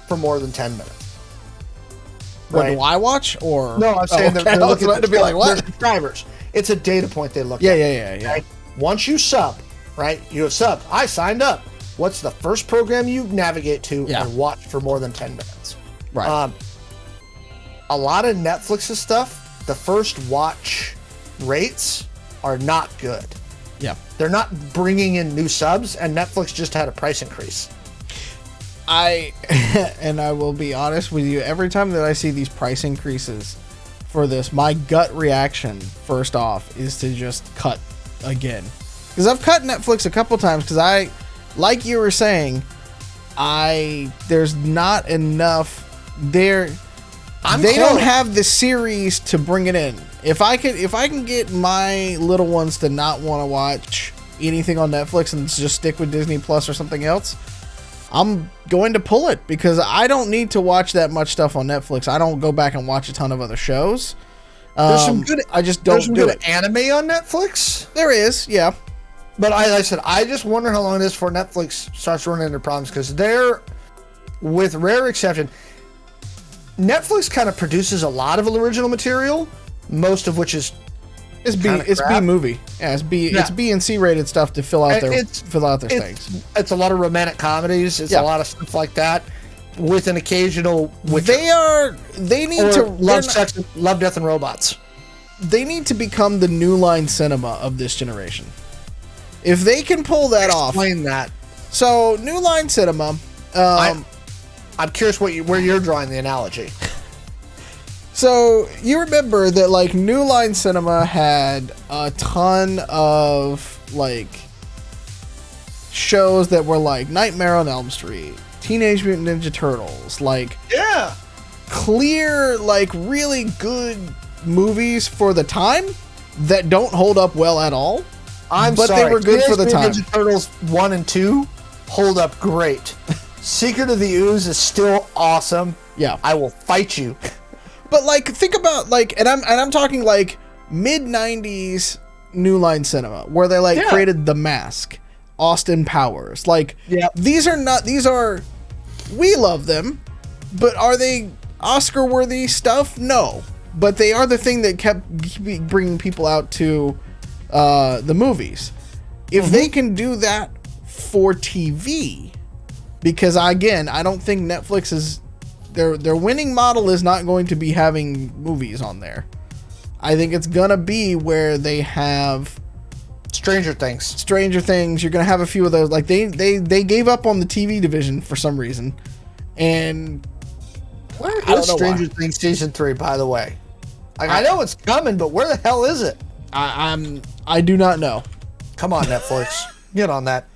for more than 10 minutes? What do I watch? Or no, I'm saying they're looking to be like, what? Subscribers. It's a data point they look at. Yeah. Right? Once you sub, right? You have subbed. I signed up. What's the first program you navigate to and watch for more than 10 minutes? Right. A lot of Netflix's stuff, the first watch rates are not good. Yeah. They're not bringing in new subs, and Netflix just had a price increase. And I will be honest with you, every time that I see these price increases for this, my gut reaction, first off, is to just cut again. Because I've cut Netflix a couple times, because like you were saying, there's not enough there. They don't have the series to bring it in. If I can get my little ones to not want to watch anything on Netflix and just stick with Disney Plus or something else, I'm going to pull it, because I don't need to watch that much stuff on Netflix. I don't go back and watch a ton of other shows. There's some good. I just don't do it. Anime on Netflix. There is, yeah. But I said, I just wonder how long it is before Netflix starts running into problems, because they're, with rare exception, Netflix kind of produces a lot of original material, most of which is B movie. Yeah, it's B and C rated stuff to fill out their things. It's a lot of romantic comedies. It's a lot of stuff like that, with an occasional. Love, Death, and Robots. They need to become the New Line Cinema of this generation. If they can pull that off. Explain that. So, New Line Cinema. I'm curious where you're drawing the analogy. So, you remember that, like, New Line Cinema had a ton of, like, shows that were like Nightmare on Elm Street, Teenage Mutant Ninja Turtles, like, yeah, clear, like, really good movies for the time that don't hold up well at all. But they were good for the time. Ninja Turtles 1 and 2 hold up great. Secret of the Ooze is still awesome. Yeah. I will fight you. But, like, think about, like, and I'm talking, like, mid-90s New Line Cinema, where they, like, created The Mask, Austin Powers. Like, these are, we love them, but are they Oscar-worthy stuff? No. But they are the thing that kept bringing people out to the movies. If they can do that for TV, because, again, I don't think Netflix is... Their winning model is not going to be having movies on there. I think it's gonna be where they have Stranger Things. You're gonna have a few of those. Like they gave up on the TV division for some reason, and I don't know Stranger Things season 3, by the way. Like, I know it's coming, but where the hell is it? I do not know. Come on, Netflix, get on that.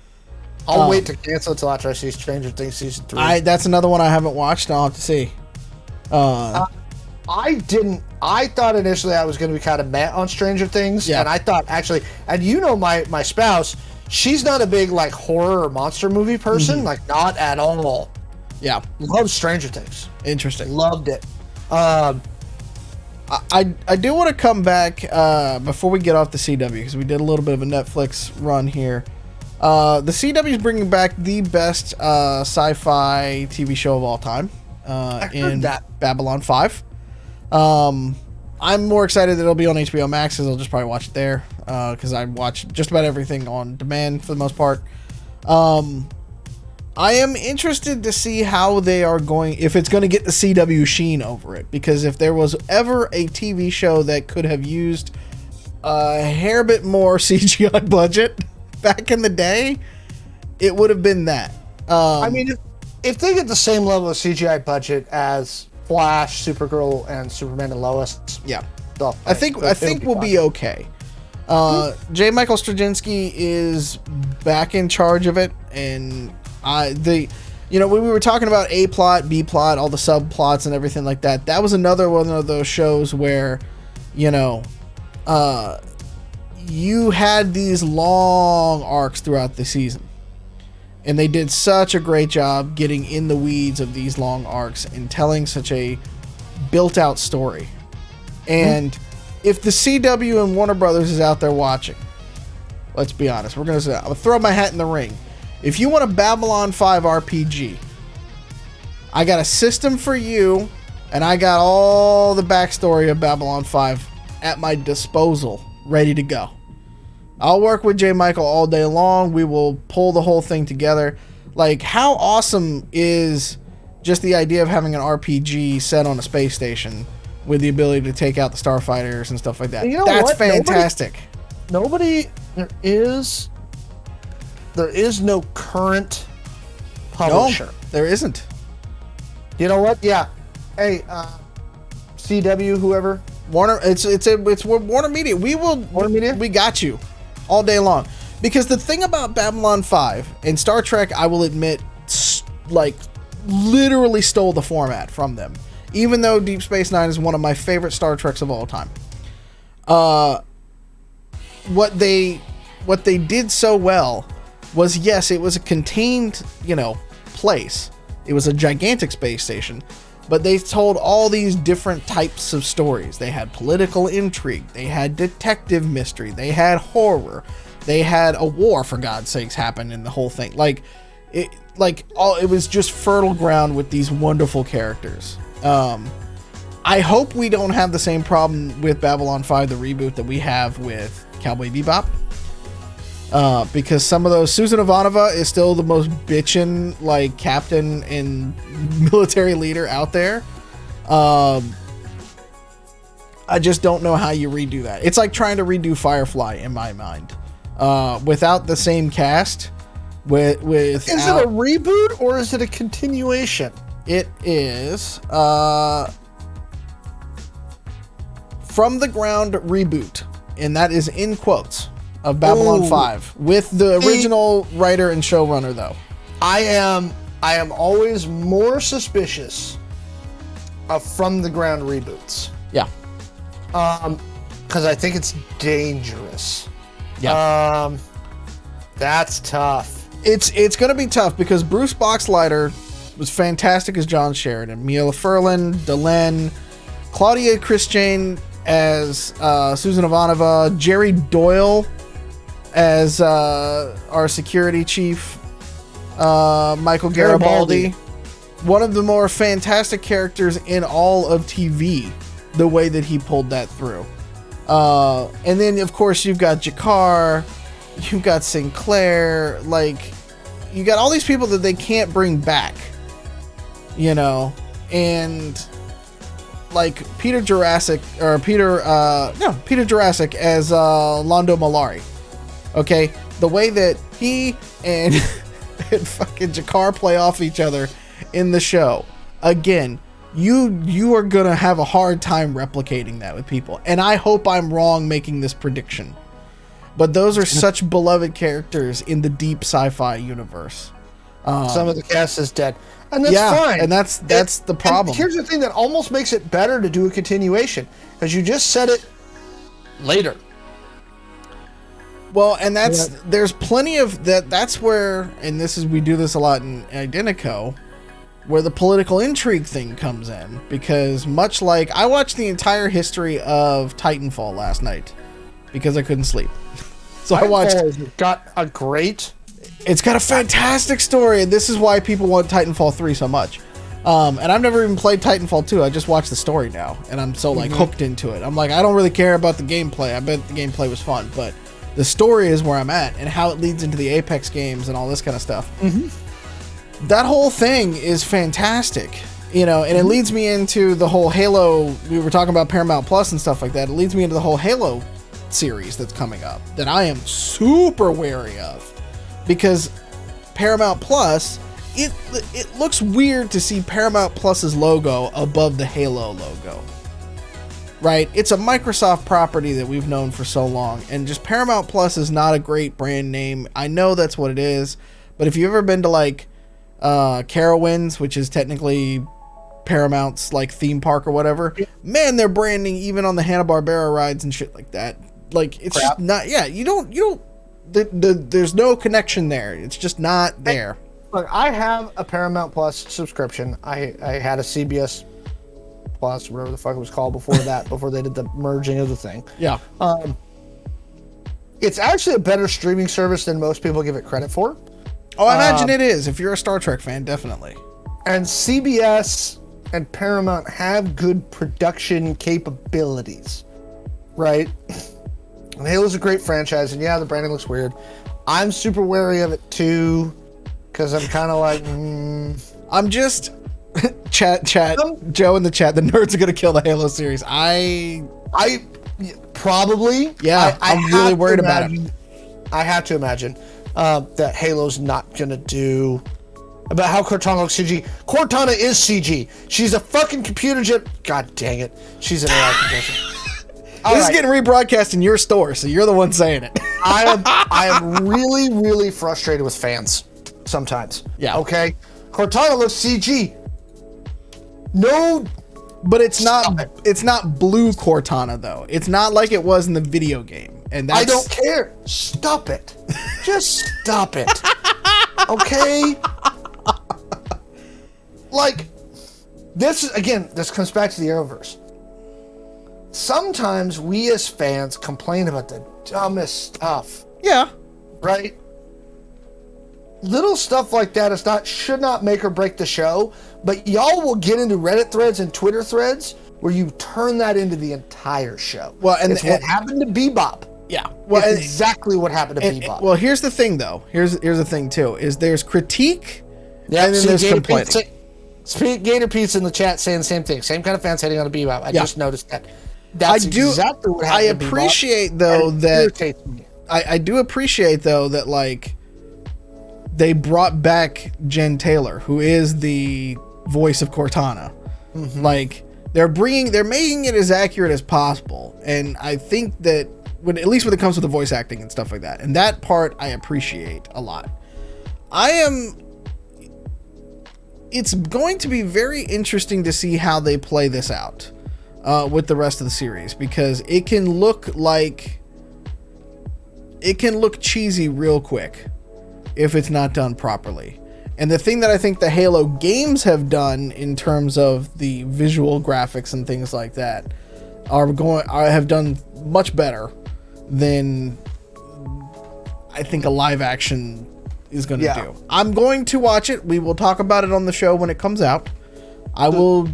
I'll wait to cancel until after I see Stranger Things season 3. That's another one I haven't watched. I'll have to see. I didn't. I thought initially I was going to be kind of meh on Stranger Things, and I thought actually, and you know, my spouse, she's not a big like horror or monster movie person, like not at all. Yeah, loves Stranger Things. Interesting. Loved it. I do want to come back before we get off the CW, because we did a little bit of a Netflix run here. The CW is bringing back the best sci-fi TV show of all time in Babylon 5. I'm more excited that it'll be on HBO Max, because I'll just probably watch it there, because I watch just about everything on demand for the most part. I am interested to see how they are going, if it's going to get the CW sheen over it, because if there was ever a TV show that could have used a hair bit more CGI budget back in the day, it would have been that. I mean, if they get the same level of CGI budget as Flash, Supergirl, and Superman and Lois, I think we'll be okay. J. Michael Straczynski is back in charge of it, and when we were talking about A plot, B plot, all the subplots and everything like that, that was another one of those shows where, you had these long arcs throughout the season, and they did such a great job getting in the weeds of these long arcs and telling such a built-out story. And if the CW and Warner Brothers is out there watching, Let's be honest. I'm gonna throw my hat in the ring. If you want a Babylon 5 RPG, I got a system for you, and I got all the backstory of Babylon 5 at my disposal, ready to go. I'll work with J. Michael all day long. We will pull the whole thing together. Like, how awesome is just the idea of having an RPG set on a space station with the ability to take out the starfighters and stuff like that? You know That's what? fantastic. There is no current publisher. No, there isn't. You know what? Yeah. Hey, CW, whoever. Warner, it's Warner Media. Warner Media? We got you all day long. Because the thing about Babylon 5 and Star Trek, I will admit, like, literally stole the format from them. Even though Deep Space Nine is one of my favorite Star Treks of all time. What they did so well was, yes, it was a contained, place. It was a gigantic space station, but they told all these different types of stories. They had political intrigue, they had detective mystery, they had horror, they had a war, for God's sakes, happen in the whole thing. It was just fertile ground with these wonderful characters. I hope we don't have the same problem with Babylon 5, the reboot, that we have with Cowboy Bebop. Because some of those, Susan Ivanova is still the most bitchin' captain and military leader out there. I just don't know how you redo that. It's like trying to redo Firefly in my mind, without the same cast. Is it a reboot or is it a continuation? It is from the ground reboot, and that is in quotes, of Babylon 5 with the original writer and showrunner, though. I am always more suspicious of from the ground reboots. Yeah. Because I think it's dangerous. Yeah. That's tough. It's going to be tough because Bruce Boxleiter was fantastic as John Sheridan. Mila Furlan, Delenn, Claudia Christian as Susan Ivanova, Jerry Doyle as our security chief, Michael Garibaldi. One of the more fantastic characters in all of TV, the way that he pulled that through. And then, of course, you've got Jakar, you've got Sinclair, you got all these people that they can't bring back, and Peter Jurassic as Londo Mollari. Okay, the way that he and fucking Jakar play off each other in the show, again, you are gonna have a hard time replicating that with people, and I hope I'm wrong making this prediction, but those are such beloved characters in the deep sci-fi universe. Some of the cast is dead, and that's fine. And that's the problem. Here's the thing that almost makes it better to do a continuation, because you just said it later. Well, and there's plenty of that. That's where, and we do this a lot in Identico, where the political intrigue thing comes in, because much like I watched the entire history of Titanfall last night because I couldn't sleep. So I watched. It's got a fantastic story, and this is why people want Titanfall 3 so much. And I've never even played Titanfall 2. I just watched the story now, and I'm so hooked into it. I'm like, I don't really care about the gameplay. I bet the gameplay was fun, but the story is where I'm at, and how it leads into the Apex games and all this kind of stuff. That whole thing is fantastic, and it leads me into the whole Halo. We were talking about Paramount Plus and stuff like that. It leads me into the whole Halo series that's coming up that I am super wary of, because Paramount Plus, it looks weird to see Paramount Plus's logo above the Halo logo. Right? It's a Microsoft property that we've known for so long, and just Paramount Plus is not a great brand name. I know that's what it is, but if you've ever been to Carowinds, which is technically Paramount's theme park or whatever, man, their branding, even on the Hanna-Barbera rides and shit like that, it's just not. Yeah, you don't. There's no connection there. It's just not there. Look, I have a Paramount Plus subscription. I had a CBS Plus, whatever the fuck it was called before that, before they did the merging of the thing. Yeah. It's actually a better streaming service than most people give it credit for. Oh, I imagine it is. If you're a Star Trek fan, definitely. And CBS and Paramount have good production capabilities, right? And Halo's a great franchise, and yeah, the branding looks weird. I'm super wary of it too, because I'm kind of like, I'm just chat. Joe in the chat. The nerds are gonna kill the Halo series. I probably. Yeah, I'm really worried about it. I have to imagine that Halo's not gonna do. About how Cortana looks CG. Cortana is CG. She's a fucking computer chip. God dang it. She's an AI computer. This is getting rebroadcast in your store, so you're the one saying it. I am really, really frustrated with fans sometimes. Yeah. Okay? Cortana looks CG. No. But it's not blue Cortana, though. It's not like it was in the video game. And that's... I don't care. Stop it. Just stop it. Okay? Like, this comes back to the Arrowverse. Sometimes we as fans complain about the dumbest stuff. Yeah. Right? Little stuff like that should not make or break the show, but y'all will get into Reddit threads and Twitter threads where you turn that into the entire show. Well, and it's what happened to Bebop. Yeah. Well, it's exactly what happened to Bebop. Well, here's the thing, though. Here's the thing, too, is there's critique and then there's complaining. Gator Pizza in the chat saying the same thing. Same kind of fans hating on a Bebop. I just noticed that. That's exactly what happened. I appreciate though that I do appreciate though that like they brought back Jen Taylor, who is the voice of Cortana. Mm-hmm. Like they're making it as accurate as possible, and I think that at least when it comes to the voice acting and stuff like that, and that part I appreciate a lot. It's going to be very interesting to see how they play this out with the rest of the series, because it can look cheesy real quick if it's not done properly. And the thing that I think the Halo games have done in terms of the visual graphics and things like that have done much better than I think a live action is going to do. I'm going to watch it. We will talk about it on the show when it comes out. I will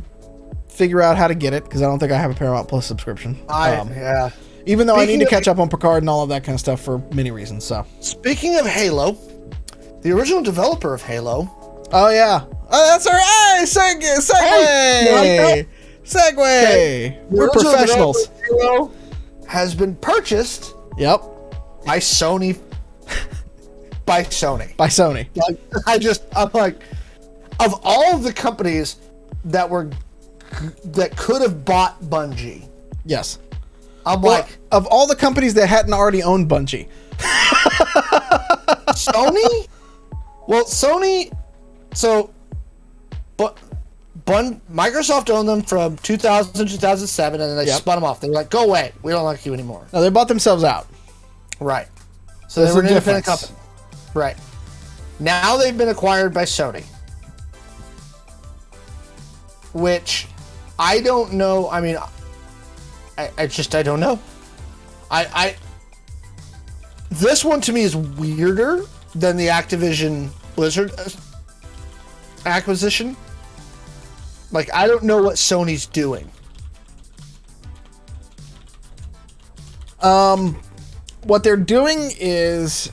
figure out how to get it, because I don't think I have a Paramount Plus subscription. Even though I need to catch up on Picard and all of that kind of stuff for many reasons. So speaking of Halo, the original developer of Halo. Oh yeah. Oh, that's our segue. Segue. Okay. We're professionals. Halo has been purchased. Yep. By Sony. By Sony. I'm like, of all of the companies that could have bought Bungie. Yes. Of all the companies that hadn't already owned Bungie. Sony? Well, Sony, but Microsoft owned them from 2000 to 2007, and then they spun them off. They were like, go away. We don't like you anymore. No, they bought themselves out. Right. So they were an independent company. Right. Now they've been acquired by Sony. Which I don't know. I mean, I don't know. This one to me is weirder than the Activision Blizzard acquisition. Like, I don't know what Sony's doing. What they're doing is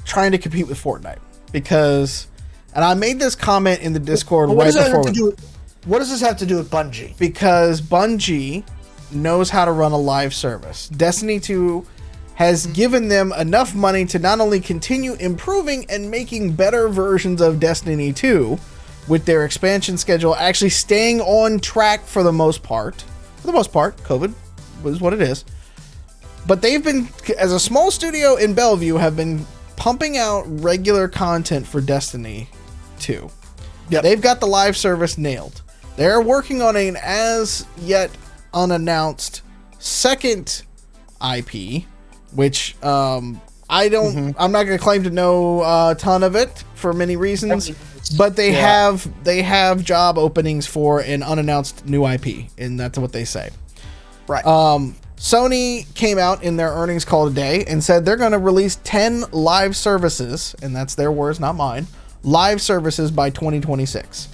trying to compete with Fortnite, because, and I made this comment in the Discord right before. What does this have to do with Bungie? Because Bungie knows how to run a live service. Destiny 2 has given them enough money to not only continue improving and making better versions of Destiny 2 with their expansion schedule actually staying on track for the most part. For the most part, COVID was what it is. But they've been, as a small studio in Bellevue, have been pumping out regular content for Destiny 2. Yep. They've got the live service nailed. They're working on an as yet unannounced second IP, which I'm not going to claim to know a ton of it for many reasons, but they have job openings for an unannounced new IP, and that's what they say. Right. Sony came out in their earnings call today and said they're going to release 10 live services, and that's their words, not mine, live services by 2026.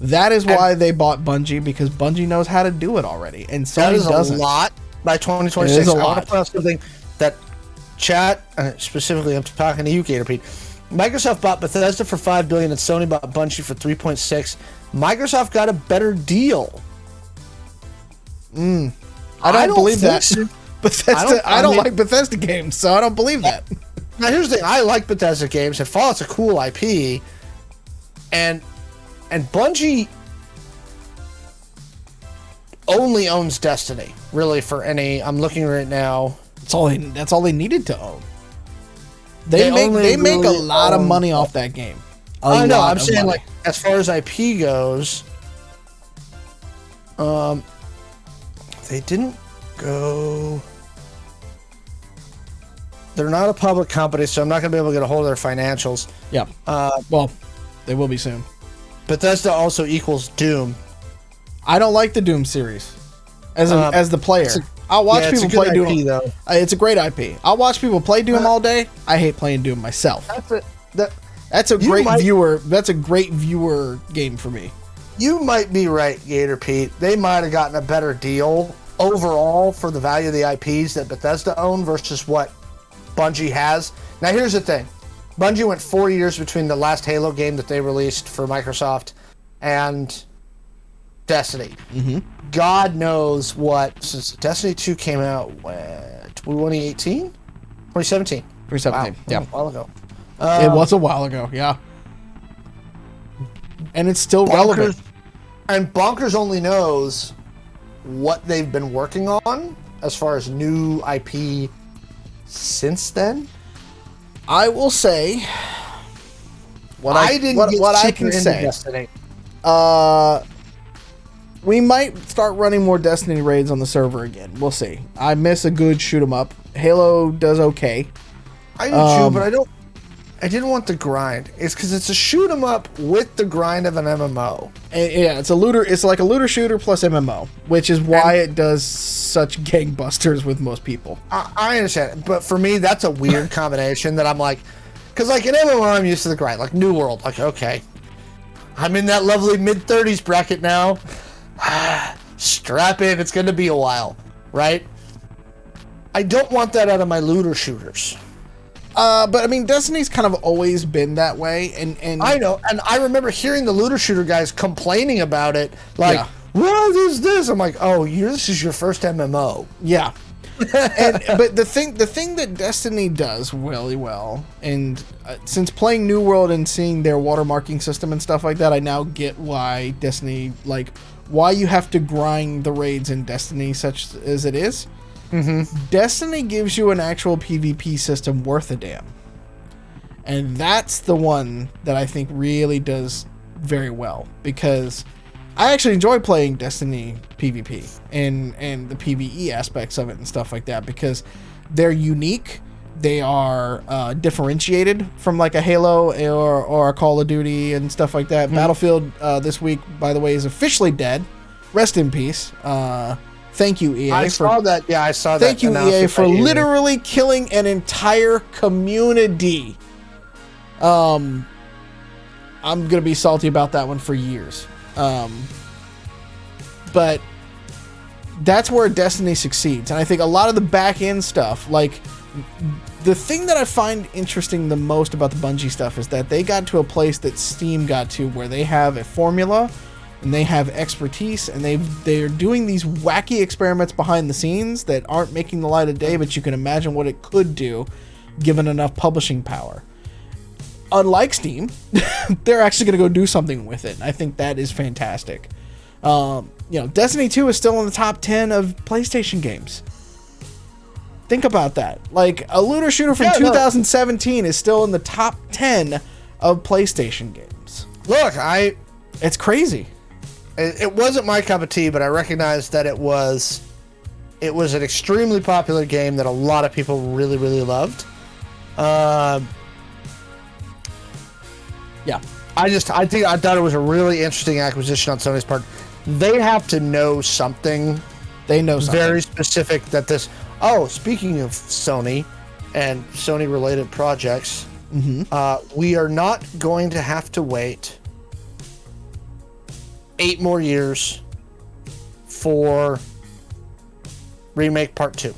That is why they bought Bungie, because Bungie knows how to do it already, and Sony doesn't. A lot by 2026. It is a I want lot. to point out something that chat, specifically I'm talking to you, Gator Pete. Microsoft bought Bethesda for $5 billion and Sony bought Bungie for $3.6. Microsoft got a better deal. I don't believe that. So. Bethesda, I don't like Bethesda games, so I don't believe that. Now here's the thing: I like Bethesda games, and Fallout's a cool IP, and Bungie only owns Destiny. Really, for any, I'm looking right now. That's all they needed to own. They make a lot of money off that game. I know. I'm saying, like, as far as IP goes, they didn't go. They're not a public company, so I'm not going to be able to get a hold of their financials. Yeah. Well, they will be soon. Bethesda also equals Doom. I don't like the Doom series as the player. I'll watch people play Doom. IP, though. It's a great IP. I'll watch people play Doom all day. I hate playing Doom myself. That's a great viewer. That's a great viewer game for me. You might be right, Gator Pete. They might have gotten a better deal overall for the value of the IPs that Bethesda own versus what Bungie has. Now, here's the thing. Bungie went 4 years between the last Halo game that they released for Microsoft and Destiny. Mm-hmm. God knows what, since Destiny 2 came out, 2018? 2017. 2017, wow, yeah. A while ago. It was a while ago, yeah. And it's still relevant. And Bonkers only knows what they've been working on as far as new IP since then. I will say what I can say. Destiny. We might start running more Destiny raids on the server again. We'll see. I miss a good shoot 'em up. Halo does okay. I do too, but I didn't want the grind. It's because it's a shoot 'em up with the grind of an MMO. And yeah, it's a looter. It's like a looter shooter plus MMO, which is why it does such gangbusters with most people. I understand, but for me, that's a weird combination that I'm like, because like in MMO, I'm used to the grind. Like New World, like okay, I'm in that lovely mid-30s bracket now. Strap in, it's going to be a while, right? I don't want that out of my looter shooters. But I mean, Destiny's kind of always been that way, and I know, and I remember hearing the looter shooter guys complaining about it, like, "What is this?" I'm like, "Oh, this is your first MMO." Yeah, but the thing that Destiny does really well, and since playing New World and seeing their watermarking system and stuff like that, I now get why Destiny, like, why you have to grind the raids in Destiny such as it is. Mm-hmm. Destiny gives you an actual PvP system worth a damn. And that's the one that I think really does very well, because I actually enjoy playing Destiny PvP and the PvE aspects of it and stuff like that, because they're unique. They are differentiated from like a Halo or a Call of Duty and stuff like that. Mm-hmm. Battlefield this week, by the way, is officially dead. Rest in peace. Thank you, EA. I saw that. Yeah, I saw that. Thank you, EA, for literally killing an entire community. I'm gonna be salty about that one for years. But that's where Destiny succeeds, and I think a lot of the back end stuff, like the thing that I find interesting the most about the Bungie stuff, is that they got to a place that Steam got to, where they have a formula. And they have expertise, and they're doing these wacky experiments behind the scenes that aren't making the light of day, but you can imagine what it could do given enough publishing power. Unlike Steam, they're actually going to go do something with it. I think that is fantastic. Destiny 2 is still in the top 10 of PlayStation games. Think about that. Like, a looter shooter from 2017 is still in the top 10 of PlayStation games. Look, it's crazy. It wasn't my cup of tea, but I recognized that it was an extremely popular game that a lot of people really, really loved. Yeah. I thought it was a really interesting acquisition on Sony's part. They have to know something They know something. Very specific that this. Oh, speaking of Sony and Sony related projects, we are not going to have to wait 8 more years for remake part 2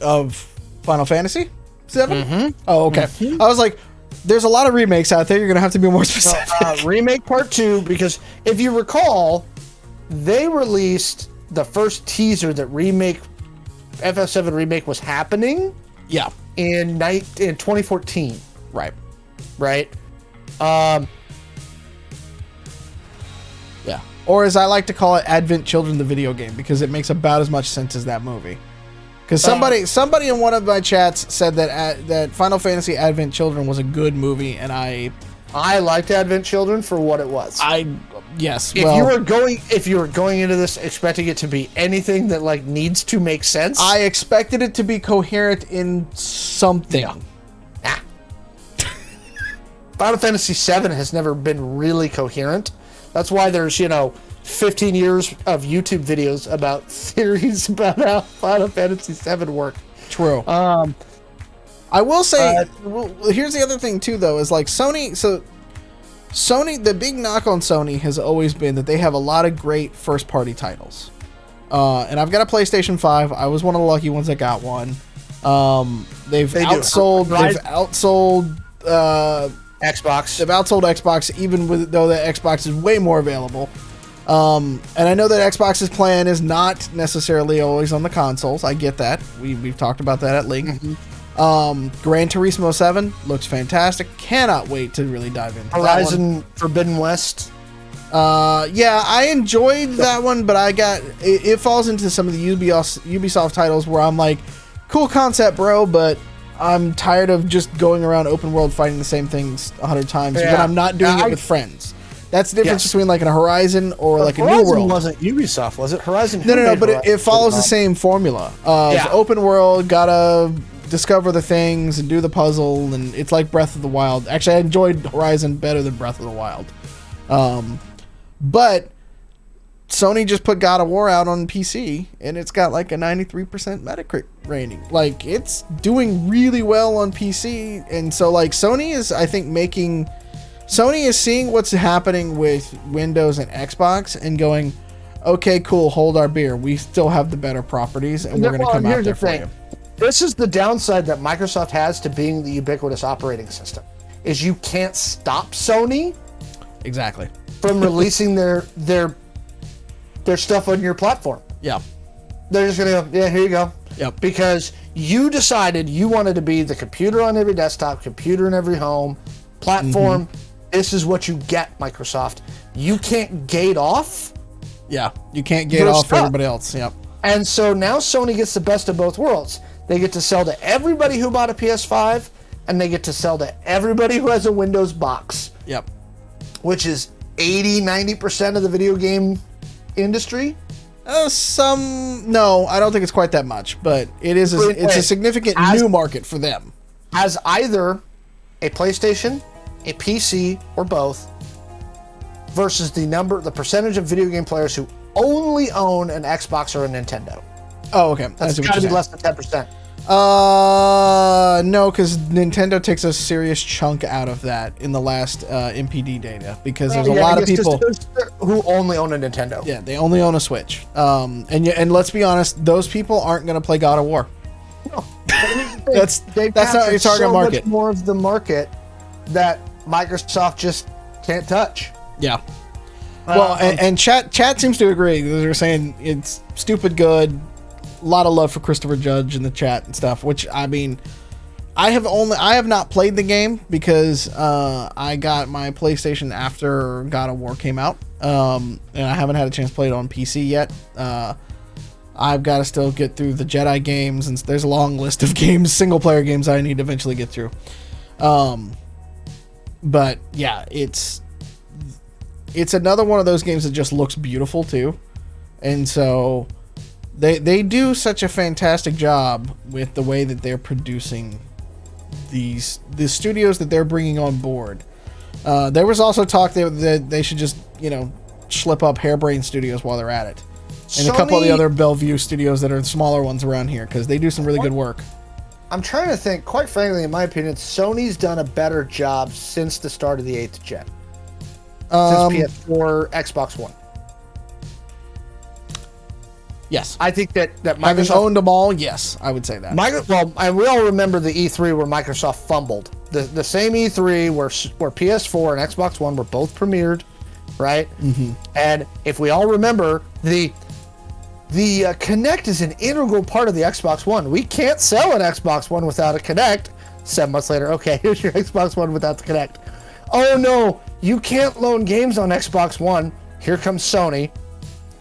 of Final Fantasy 7. Mm-hmm. Oh, okay. Mm-hmm. I was like, there's a lot of remakes out there. You're gonna have to be more specific. Remake part 2, because if you recall, they released the first teaser that FF7 remake was happening. Yeah. In 2014. Right. Right. Yeah. Or as I like to call it, Advent Children, the video game, because it makes about as much sense as that movie. Because somebody in one of my chats said that Final Fantasy Advent Children was a good movie, and I liked Advent Children for what it was. Yes. If you were going into this expecting it to be anything that like needs to make sense, I expected it to be coherent in something. Yeah. Final Fantasy VII has never been really coherent. That's why there's 15 years of YouTube videos about theories about how Final Fantasy VII worked. True. I will say, here's the other thing too, though, is like Sony. So Sony, the big knock on Sony has always been that they have a lot of great first-party titles. And I've got a PlayStation 5. I was one of the lucky ones that got one. They've outsold Xbox. They've outsold Xbox, even though the Xbox is way more available. And I know that Xbox's plan is not necessarily always on the consoles. I get that. We've talked about that at length. Gran Turismo 7 looks fantastic. Cannot wait to really dive into Horizon Forbidden West. Yeah, I enjoyed that one, but it falls into some of the Ubisoft titles where I'm like, cool concept, bro, but I'm tired of just going around open world fighting the same things 100 times when I'm not doing it with friends. That's the difference between like a Horizon or like a New World. Horizon wasn't Ubisoft, was it? Horizon. No, but it follows the same formula. Open world, gotta discover the things and do the puzzle, and it's like Breath of the Wild. Actually, I enjoyed Horizon better than Breath of the Wild. But Sony just put God of War out on PC, and it's got like a 93% Metacritic rating. Like, it's doing really well on PC, and so like Sony is, I think, Sony is seeing what's happening with Windows and Xbox and going, okay, cool, hold our beer. We still have the better properties, and we're going to come out there for you. This is the downside that Microsoft has to being the ubiquitous operating system, is you can't stop Sony exactly from releasing their stuff on your platform. Yeah. They're just going to go, yeah, here you go. Yep. Because you decided you wanted to be the computer on every desktop, computer in every home, platform. This is what you get, Microsoft. You can't gate off. Yeah, you can't gate off for everybody else. Yep. And so now Sony gets the best of both worlds. They get to sell to everybody who bought a PS5, and they get to sell to everybody who has a Windows box. Yep. Which is 90% of the video game industry. No, I don't think it's quite that much, but it's a significant new market for them. As either a PlayStation, a PC, or both, versus the percentage of video game players who only own an Xbox or a Nintendo. Oh, okay. That's got to be less than 10%. No, because Nintendo takes a serious chunk out of that in the last MPD data, because there's a lot of people who only own a Nintendo. Yeah, they only own a Switch. And let's be honest, those people aren't going to play God of War. No, that's not your target market. Much more of the market that Microsoft just can't touch. Yeah. Well, and chat seems to agree. They're saying it's stupid good. A lot of love for Christopher Judge in the chat and stuff, which, I mean, I have not played the game because I got my PlayStation after God of War came out, and I haven't had a chance to play it on PC yet. I've got to still get through the Jedi games, and there's a long list of games, single player games I need to eventually get through. But yeah, it's another one of those games that just looks beautiful too, and so they do such a fantastic job with the way that they're producing the studios that they're bringing on board. There was also talk that they should just slip up Hairbrain Studios while they're at it. And a couple of the other Bellevue studios that are smaller ones around here, because they do some really good work. I'm trying to think, quite frankly, in my opinion, Sony's done a better job since the start of the 8th gen. Since PS4, Xbox One. Yes. I think that Microsoft... Having owned them all, yes, I would say that. And we all remember the E3 where Microsoft fumbled. The same E3 where PS4 and Xbox One were both premiered, right? Mm-hmm. And if we all remember, the Kinect is an integral part of the Xbox One. We can't sell an Xbox One without a Kinect. 7 months later, okay, here's your Xbox One without the Kinect. Oh no, you can't loan games on Xbox One. Here comes Sony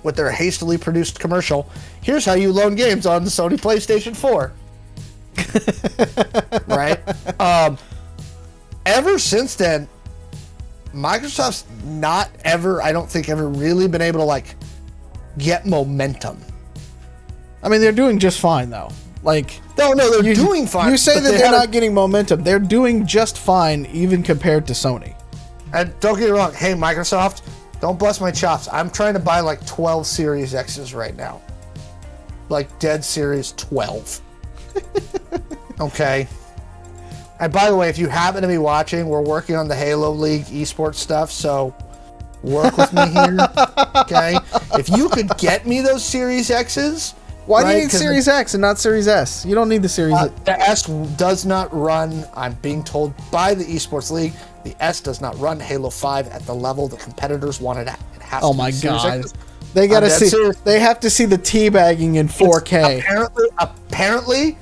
with their hastily produced commercial. Here's how you loan games on the Sony PlayStation 4. Right? Ever since then, Microsoft's not ever, I don't think, ever really been able to, like, get momentum. I mean, they're doing just fine, though. Like, no, they're doing fine. You say that they're not getting momentum. They're doing just fine, even compared to Sony. And don't get me wrong. Hey, Microsoft, don't bust my chops. I'm trying to buy like 12 Series X's right now. Like dead Series 12. Okay. And by the way, if you happen to be watching, we're working on the Halo League esports stuff, so work with me here. Okay. If you could get me those Series X's. Why do you need Series X and not Series S? You don't need the Series S. The S does not run, I'm being told by the esports league, the S does not run Halo 5 at the level the competitors want it at. It has oh to my be God. They gotta see. Serious. They have to see the teabagging in 4K. Apparently,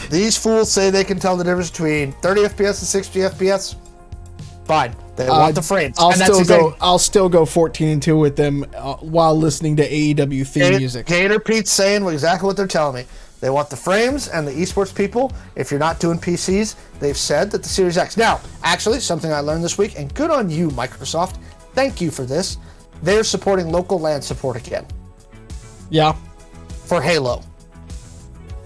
these fools say they can tell the difference between 30 FPS and 60 FPS. Fine. They want the frames. I'll still go 14-2 with them while listening to AEW theme music. Gator Pete's saying exactly what they're telling me. They want the frames, and the esports people, if you're not doing PCs, they've said that the Series X. Now, actually, something I learned this week, and good on you, Microsoft. Thank you for this. They're supporting local LAN support again. Yeah. For Halo.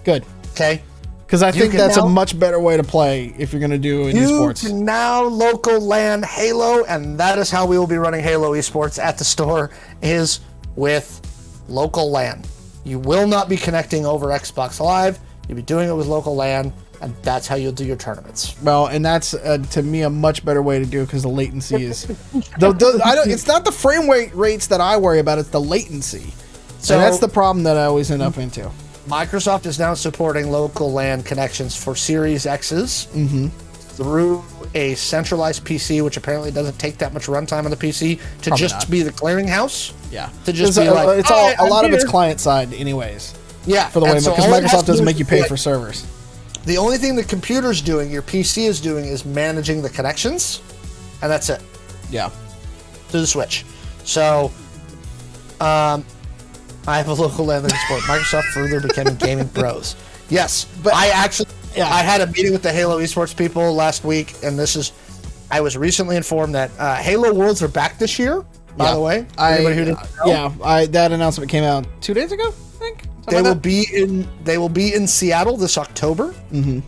Good. Okay. Because I think that's a much better way to play if you're going to do in esports. You can now local LAN Halo, and that is how we will be running Halo esports at the store, is with local LAN. You will not be connecting over Xbox Live. You'll be doing it with local LAN, and that's how you'll do your tournaments. Well, and that's, to me, a much better way to do it because the latency is... it's not the frame rates that I worry about, it's the latency. So that's the problem that I always end up into. Microsoft is now supporting local LAN connections for Series X's through a centralized PC, which apparently doesn't take that much runtime on the PC to be the clearinghouse. Yeah, to just be like, it's a lot of it's client side, anyways. Yeah, for the way because Microsoft doesn't make you pay for servers. The only thing the computer's doing, your PC is doing, is managing the connections, and that's it. Yeah, through the switch. So, I have a local LAN support. Microsoft further becoming gaming pros. Yes, but I had a meeting with the Halo esports people last week, and I was recently informed that Halo Worlds are back this year. By the way, anybody who didn't know? That announcement came out 2 days ago. I think they will be in Seattle this October. Mm-hmm.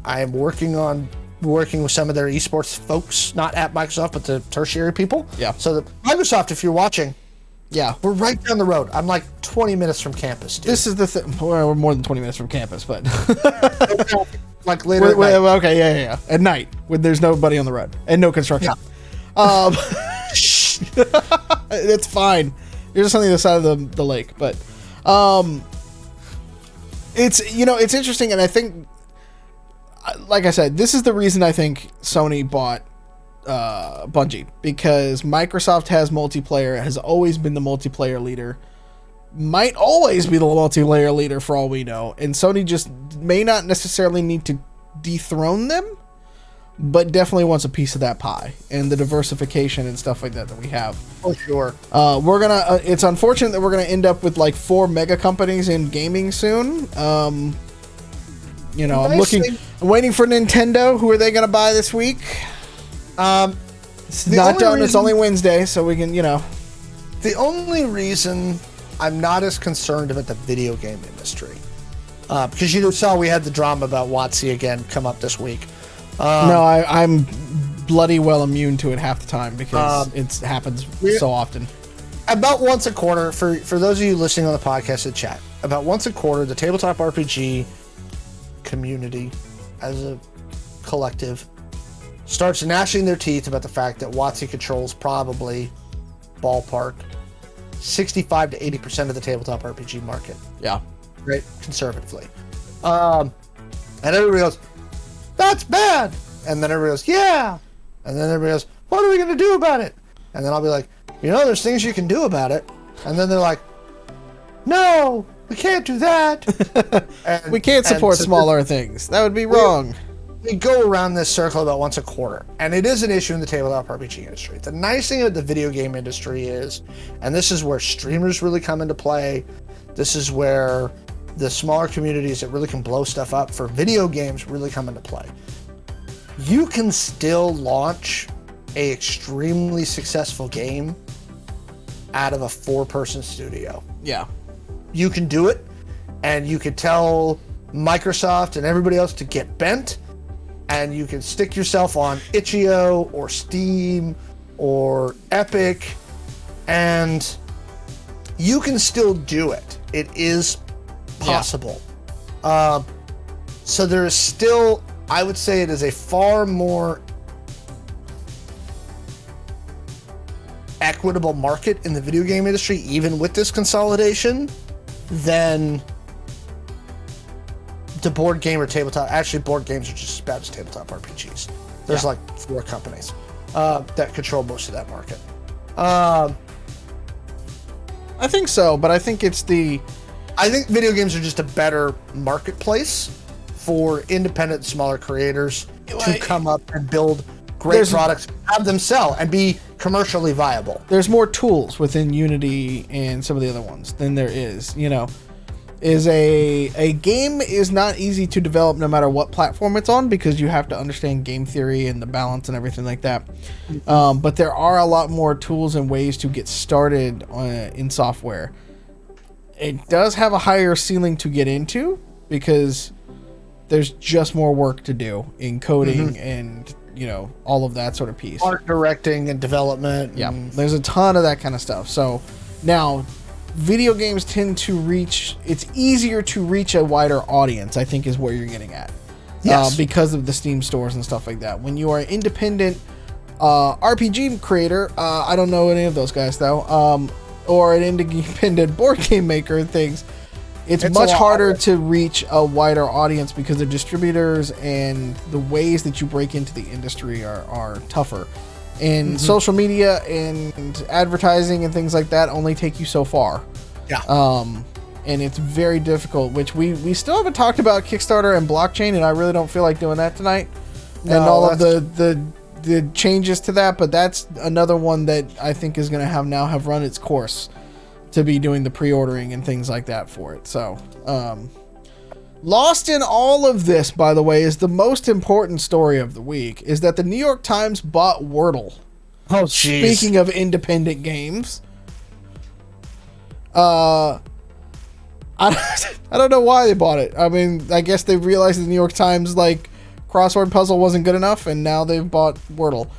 I am working with some of their esports folks, not at Microsoft, but the tertiary people. Yeah. So Microsoft, if you're watching. Yeah, we're right down the road. I'm like 20 minutes from campus, dude. This is the thing. Well, we're more than 20 minutes from campus, but like later. Okay, yeah. At night, when there's nobody on the road and no construction. Yeah. It's fine. You're just on the other side of the lake, but it's interesting, and I think, like I said, this is the reason I think Sony bought Bungie, because Microsoft has multiplayer, has always been the multiplayer leader, might always be the multiplayer leader for all we know, and Sony just may not necessarily need to dethrone them, but definitely wants a piece of that pie and the diversification and stuff like that we have. For sure. It's unfortunate that we're gonna end up with like 4 mega companies in gaming soon. I'm waiting for Nintendo. Who are they gonna buy this week? It's not done. It's only Wednesday, so we can, The only reason I'm not as concerned about the video game industry, because you saw we had the drama about WotC again come up this week. No, I'm bloody well immune to it half the time because it happens so often. About once a quarter, for those of you listening on the podcast and chat, about once a quarter, the tabletop RPG community as a collective starts gnashing their teeth about the fact that WotC controls probably ballpark 65 to 80% of the tabletop RPG market. Yeah. Right? Conservatively. And everybody goes, that's bad. And then everybody goes, yeah. And then everybody goes, what are we going to do about it? And then I'll be like, there's things you can do about it. And then they're like, no, we can't do that. We can't support smaller things. That would be wrong. We go around this circle about once a quarter, and it is an issue in the tabletop RPG industry. The nice thing about the video game industry is, and this is where streamers really come into play, this is where the smaller communities that really can blow stuff up for video games really come into play. You can still launch a extremely successful game out of a 4-person studio. Yeah. You can do it, and you can tell Microsoft and everybody else to get bent, and you can stick yourself on itch.io or Steam or Epic, and you can still do it. It is possible. Yeah. So there is still, I would say it is a far more equitable market in the video game industry, even with this consolidation, than the board game or tabletop. Actually, board games are just as bad as tabletop RPGs. There's like 4 companies that control most of that market. I think so, but I think it's I think video games are just a better marketplace for independent, smaller creators to come up and build great products, have them sell, and be commercially viable. There's more tools within Unity and some of the other ones than there is, is a game is not easy to develop no matter what platform it's on, because you have to understand game theory and the balance and everything like that. But there are a lot more tools and ways to get started in software. It does have a higher ceiling to get into because there's just more work to do in coding and all of that sort of piece. Art directing and development. Yeah, there's a ton of that kind of stuff. So now video games tend to it's easier to reach a wider audience, I think is where you're getting at. Yes. Because of the Steam stores and stuff like that. When you are an independent RPG creator, I don't know any of those guys though, or an independent board game maker and things, it's much harder to reach a wider audience because the distributors and the ways that you break into the industry are tougher. And social media and advertising and things like that only take you so far. Yeah. And it's very difficult, which we still haven't talked about Kickstarter and blockchain, and I really don't feel like doing that tonight. No, and all of the changes to that, but that's another one that I think is going to have run its course to be doing the pre-ordering and things like that for it. So, lost in all of this, by the way, is the most important story of the week, is that the New York Times bought Wordle. Oh, jeez. Speaking of independent games. I don't know why they bought it. I mean, I guess they realized the New York Times, crossword puzzle wasn't good enough, and now they've bought Wordle,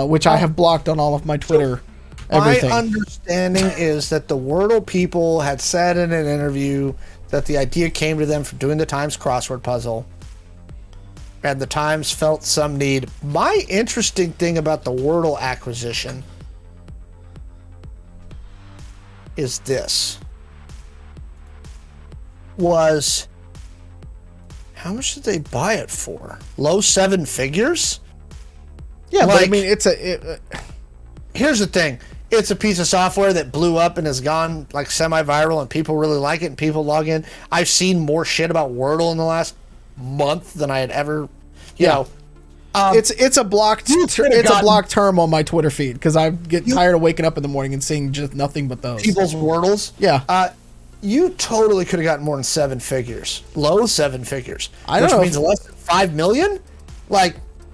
which I have blocked on all of my Twitter. Everything. My understanding is that the Wordle people had said in an interview that the idea came to them from doing the Times crossword puzzle, and the Times felt some need. My interesting thing about the Wordle acquisition is this. How much did they buy it for? Low 7 figures? Yeah, but I mean, here's the thing. It's a piece of software that blew up and has gone semi-viral, and people really like it and people log in. I've seen more shit about Wordle in the last month than I had ever, know. It's a blocked a blocked term on my Twitter feed because I get tired of waking up in the morning and seeing just nothing but those. People's Wordles? Yeah. You totally could have gotten more than 7 figures. Low 7 figures. I don't know. Which means less than 5 million?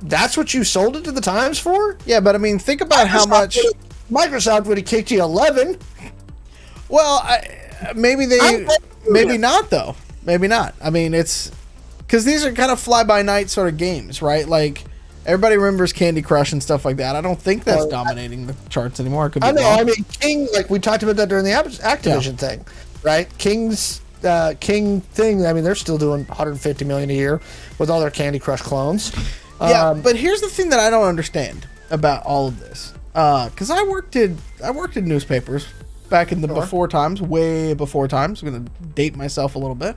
That's what you sold it to the Times for? Yeah, but I mean, think about how much Microsoft would have kicked you 11. Well, maybe not though. Maybe not. I mean, it's because these are kind of fly by night sort of games, right? Everybody remembers Candy Crush and stuff like that. I don't think that's dominating the charts anymore. It could be I know. wrong. I mean, King, like we talked about that during the Activision thing, right? King thing. I mean, they're still doing 150 million a year with all their Candy Crush clones. Yeah, but here's the thing that I don't understand about all of this, because I worked in newspapers back in the before times, way before times. I'm gonna date myself a little bit.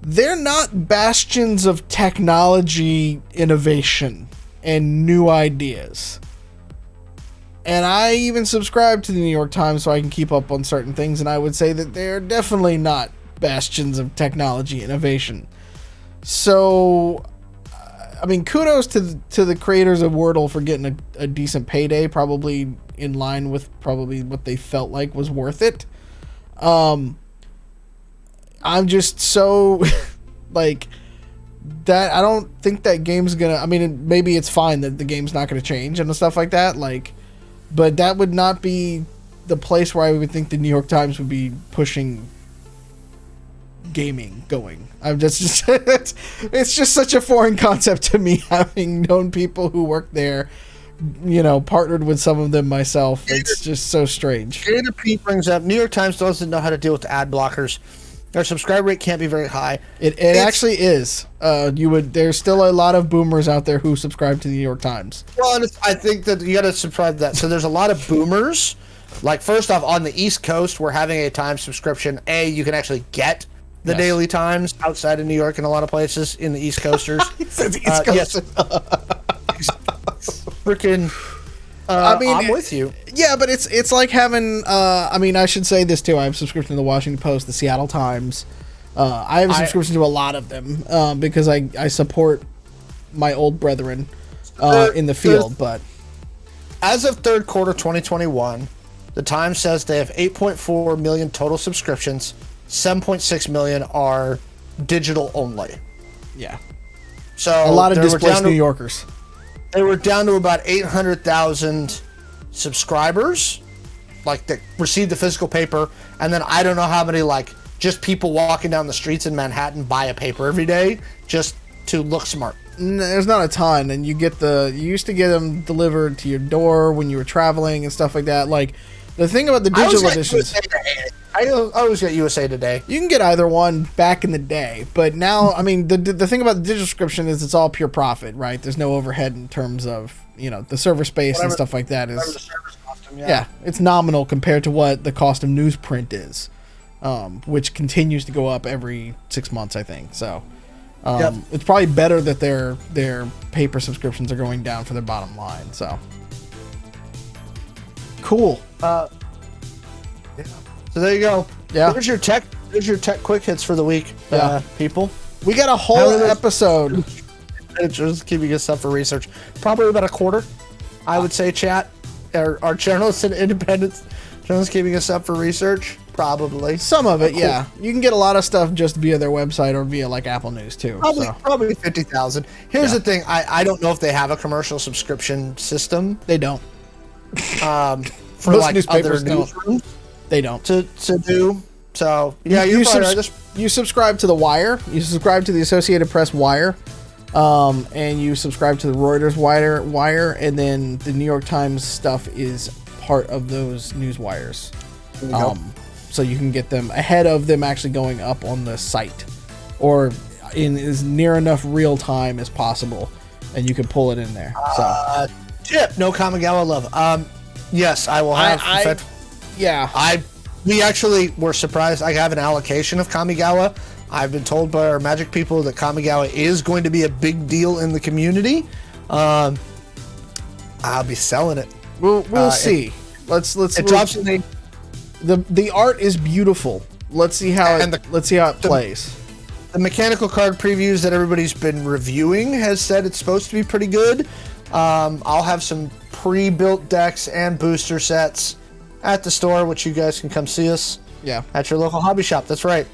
They're not bastions of technology innovation and new ideas. And I even subscribe to the New York Times so I can keep up on certain things, and I would say that they're definitely not bastions of technology innovation. So, I mean, kudos to the creators of Wordle for getting a decent payday, probably in line with probably what they felt like was worth it. I'm just so like that. I don't think that game's gonna. I mean, maybe it's fine that the game's not gonna change and stuff like that. Like, but that would not be the place where I would think the New York Times would be pushing gaming going. I'm just it's just such a foreign concept to me, having known people who work there. You know, partnered with some of them myself. It's just so strange. Data P brings up New York Times doesn't know how to deal with the ad blockers. Their subscriber rate can't be very high. It actually is. There's still a lot of boomers out there who subscribe to the New York Times. Well, and I think that you got to subscribe to that. So there's a lot of boomers. Like, first off, on the East Coast, we're having a Times subscription. You can actually get the Daily Times outside of New York and a lot of places in the East Coasters. He says East Coast. Yes. Freaking. I mean, I'm with you. Yeah, but it's like having. I mean, I should say this too. I have a subscription to the Washington Post, the Seattle Times. I have a subscription to a lot of them because I support my old brethren in the field. But as of third quarter 2021, the Times says they have 8.4 million total subscriptions. 7.6 million are digital only. Yeah. So a lot of displaced New Yorkers. They were down to about 800,000 subscribers, like that received the physical paper, and then I don't know how many like just people walking down the streets in Manhattan buy a paper every day just to look smart. There's not a ton, and you used to get them delivered to your door when you were traveling and stuff like that. Like the thing about the digital editions. I always get USA Today. You can get either one back in the day, but now, I mean, the thing about the digital subscription is it's all pure profit, right? There's no overhead in terms of, you know, the server space and stuff like that is. The servers cost them, yeah, it's nominal compared to what the cost of newsprint is, which continues to go up every 6 months, I think. So, it's probably better that their paper subscriptions are going down for their bottom line. So, cool. So there you go. Yeah. There's your tech quick hits for the week, people. We got a whole episode. Just keeping us up for research. Probably about a quarter, I would say, chat. Our journalists and independent journalists keeping us up for research. Probably. Some of it, yeah. You can get a lot of stuff just via their website or via like Apple News too. Probably 50,000. Here's the thing. I don't know if they have a commercial subscription system. They don't. For Most like newspapers other newsrooms. They don't. To do. So, yeah, you subscribe to the Wire, you subscribe to the Associated Press Wire, and you subscribe to the Reuters Wire, and then the New York Times stuff is part of those news wires. So you can get them ahead of them actually going up on the site, or in as near enough real time as possible, and you can pull it in there. So, tip, no Kamigawa love. Yes, I will have. We actually were surprised. I have an allocation of Kamigawa. I've been told by our Magic people that Kamigawa is going to be a big deal in the community. I'll be selling it. We'll see. Let's. It drops in the art is beautiful. Let's see how it plays. The mechanical card previews that everybody's been reviewing has said it's supposed to be pretty good. I'll have some pre-built decks and booster sets at the store, which you guys can come see us. Yeah, at your local hobby shop. That's right.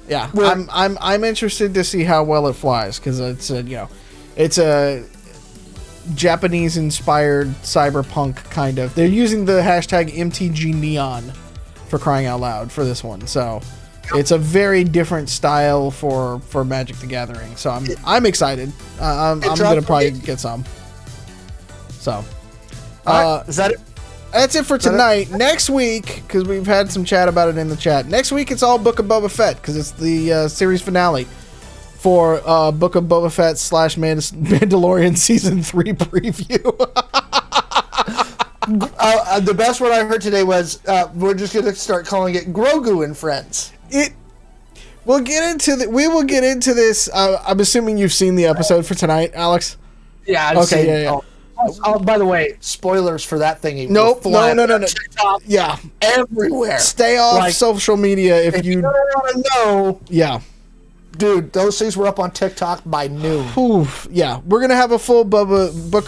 Yeah, I'm interested to see how well it flies, because it's a Japanese inspired cyberpunk kind of. They're using the hashtag MTG Neon for crying out loud for this one. So It's a very different style for Magic the Gathering. So I'm excited. I'm gonna probably get some. So, is that it? That's it for tonight. Next week, because we've had some chat about it in the chat. Next week, it's all Book of Boba Fett because it's the series finale for Book of Boba Fett / Mandalorian season 3 preview. The best one I heard today was we're just going to start calling it Grogu and Friends. We will get into this. I'm assuming you've seen the episode for tonight, Alex. Yeah. Okay. Yeah. Oh, by the way, spoilers for that thingy. Nope. No. Yeah. Everywhere. Stay off social media if you don't want to know. Yeah. Dude, those things were up on TikTok by noon. Oof, yeah. We're going to have a full Book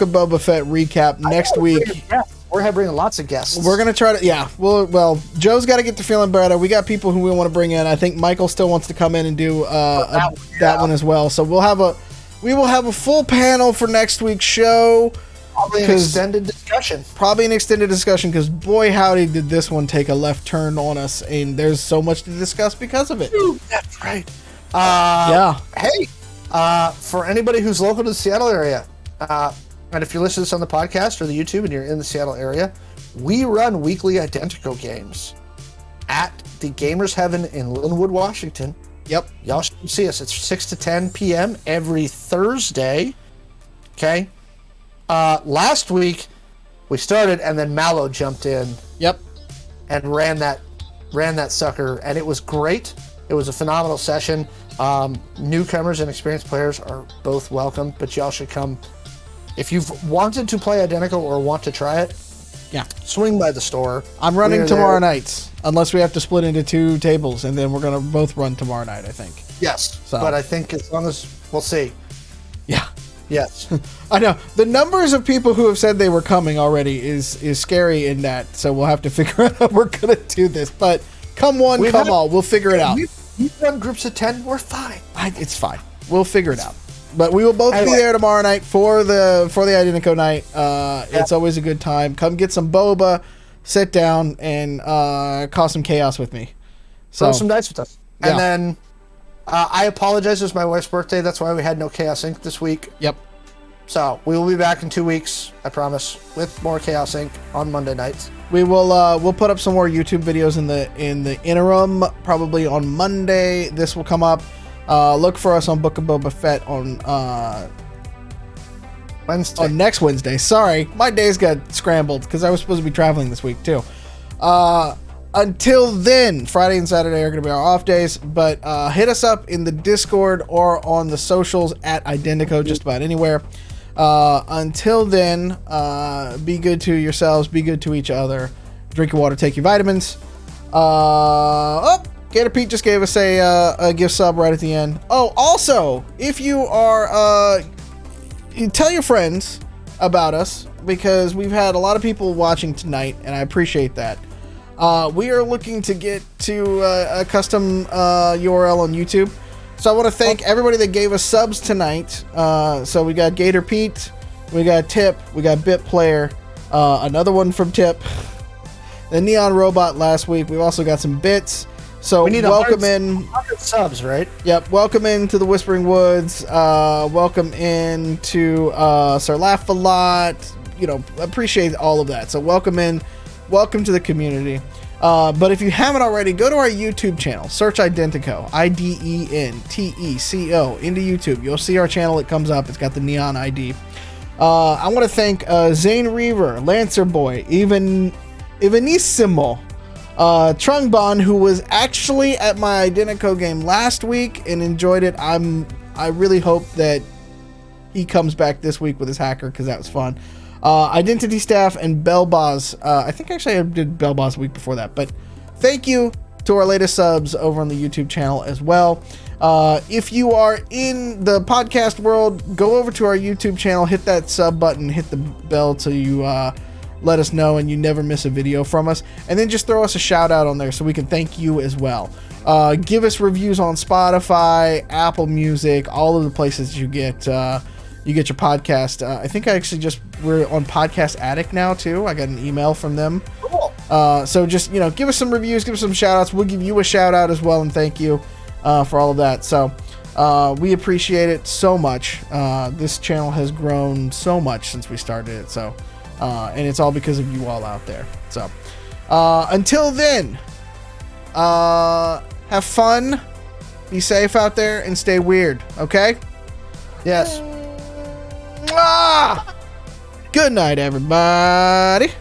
of Boba Fett recap next week. We're bringing lots of guests. We're going to try to, yeah. Well, Joe's got to get to feeling better. We got people who we want to bring in. I think Michael still wants to come in and do that one as well. So we will have a full panel for next week's show. Probably an extended discussion. Because boy, howdy, did this one take a left turn on us. And there's so much to discuss because of it. Ooh, that's right. Hey, for anybody who's local to the Seattle area, and if you're listening to this on the podcast or the YouTube and you're in the Seattle area, we run weekly Identico games at the Gamers Heaven in Linwood, Washington. Yep. Y'all should see us. It's 6 to 10 p.m. every Thursday. Okay. Last week we started and then Mallo jumped in. Yep. And ran that sucker, and it was great. It was a phenomenal session. Newcomers and experienced players are both welcome, but y'all should come. If you've wanted to play Identico or want to try it, yeah, swing by the store. I'm running tomorrow night, unless we have to split into 2 tables, and then we're going to both run tomorrow night, I think. Yes, but I think as long as, we'll see. Yeah. Yes. I know. The numbers of people who have said they were coming already is scary in that, so we'll have to figure out how we're going to do this. But come one, come all. We'll figure it out. We've run groups of 10. We're fine. It's fine. We'll figure it out. But we will both be there tomorrow night for the Identico night. It's always a good time. Come get some boba, sit down, and cause some chaos with me. Throw some dice with us. Yeah. And then I apologize. It was my wife's birthday. That's why we had no Chaos Inc. this week. Yep. So we will be back in 2 weeks, I promise, with more Chaos Inc. on Monday nights. We will we'll put up some more YouTube videos in the interim, probably on Monday. This will come up. Look for us on Book of Boba Fett on Wednesday. On next Wednesday. Sorry, my days got scrambled because I was supposed to be traveling this week too. Until then, Friday and Saturday are going to be our off days, but hit us up in the Discord or on the socials at Identico, just about anywhere. Until then, be good to yourselves, be good to each other, drink your water, take your vitamins. Gator Pete just gave us a gift sub right at the end. Oh, also, if you are, you tell your friends about us, because we've had a lot of people watching tonight, and I appreciate that. We are looking to get to a custom URL on YouTube. So I want to thank everybody that gave us subs tonight. So we got Gator Pete, we got Tip, we got Bit Player, another one from Tip, the Neon Robot last week. We've also got some bits. So we need welcome 100 subs, right? Yep. Welcome into the Whispering Woods. Welcome into Sir Laugh a Lot. You know, appreciate all of that. So welcome in. Welcome to the community. But if you haven't already, go to our YouTube channel. Search Identico, IDENTECO, into YouTube. You'll see our channel. It comes up. It's got the neon ID. I want to thank Zane Reaver, Lancer Boy, Evanissimo, Trungbon, who was actually at my Identico game last week and enjoyed it. I really hope that he comes back this week with his hacker, because that was fun. Identity Staff and Bellboz. I think actually I did Bellboz a week before that, but thank you to our latest subs over on the YouTube channel as well. If you are in the podcast world, go over to our YouTube channel, hit that sub button, hit the bell till you let us know and you never miss a video from us, and then just throw us a shout out on there so we can thank you as well. Give us reviews on Spotify, Apple Music, all of the places you get your podcast. I think we're on Podcast Addict now too. I got an email from them. Cool. So just, give us some reviews, give us some shout outs. We'll give you a shout out as well, and thank you for all of that. So we appreciate it so much. This channel has grown so much since we started it. So, and it's all because of you all out there. So until then, have fun, be safe out there, and stay weird. Okay? Yes. Good night, everybody.